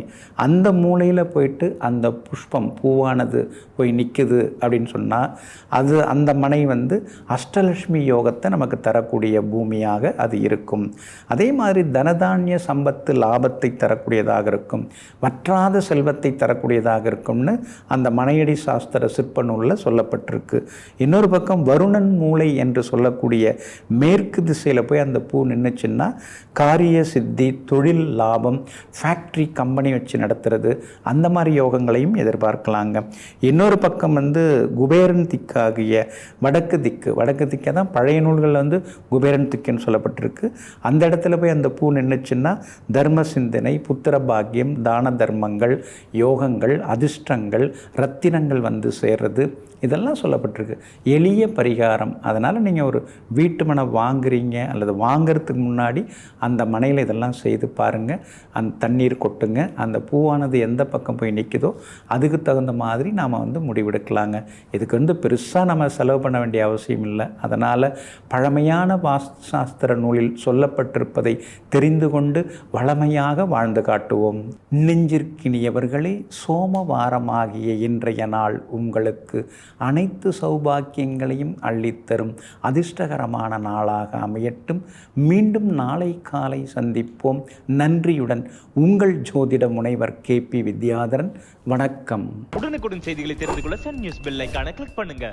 அந்த மூலையில் போயிட்டு அந்த புஷ்பம் பூவானது போய் நிற்குது அப்படின்னு சொன்னால் அது அந்த மனை வந்து அஷ்டலட்சுமி யோகத்தை நமக்கு தரக்கூடிய பூமியாக அது இருக்கும். அதே மாதிரி தனதானிய சம்பத்து லாபத்தை தரக்கூடியதாக இருக்கும், வற்றாத செல்வத்தை தரக்கூடியதாக இருக்கும்னு அந்த மனையடி சாஸ்திர சிற்ப நூலில் சொல்லப்பட்டிருக்கு. இன்னொரு பக்கம் வருணன் மூலை என்று சொல்லக்கூடிய மேற்கு திசையில் போய் அந்த பூ நின்றுச்சுன்னா காரிய சித்தி, தொழில் லாபம், ஃபேக்ட்ரி கம்பெனி வச்சு நடத்துறது, அந்த மாதிரி யோகங்களையும் எதிர்பார்க்கலாங்க. இன்னொரு பக்கம் வந்து குபேரன் திக்காகிய வடக்கு திக்கு, வடக்கு திக்கை தான் பழைய நூல்களில் வந்து குபேரன் திக்குன்னு சொல்லப்பட்டிருக்கு. அந்த இடத்துல போய் அந்த பூ நின்றுச்சுன்னா தர்ம சிந்தனை, புத்திர பாக்கியம், தான தர்மங்கள், யோகங்கள், அதிர்ஷ்டங்கள், ரத்தினங்கள் வந்து சேர்றது, இதெல்லாம் சொல்லப்பட்டிருக்கு. எளிய பரிகாரம். அதனால் நீங்கள் ஒரு வீட்டு மனை வாங்குறீங்க அல்லது வாங்கிறதுக்கு முன்னாடி அந்த மனையில் இதெல்லாம் செய்து பாருங்கள். அந்த தண்ணீர் கொட்டுங்க, அந்த பூவானது எந்த பக்கம் போய் நிற்குதோ அதுக்கு தகுந்த மாதிரி நாம் வந்து முடிவெடுக்கலாங்க. இதுக்கு வந்து பெருசாக நம்ம செலவு பண்ண வேண்டிய அவசியம் இல்லை. அதனால் பழமையான வாஸ்து சாஸ்திர நூலில் சொல்லப்பட்டிருப்பதை தெரிந்து கொண்டு வளமையாக வாழ்ந்து காட்டுவோம். நெஞ்சிற்கினியவர்களே, சோமவாரமாகிய இன்றைய நாள் உங்களுக்கு அனைத்து சௌபாக்கியங்களையும் அள்ளித்தரும் அதிர்ஷ்டகரமான நாளாக அமையட்டும். மீண்டும் நாளை காலை சந்திப்போம். நன்றியுடன் உங்கள் ஜோதிட முனைவர் KP வித்யாதரன். வணக்கம். உடனுக்குடன் செய்திகளை தெரிந்து கொள்ள சன் நியூஸ் பெல் ஐகானை கிளிக் பண்ணுங்க.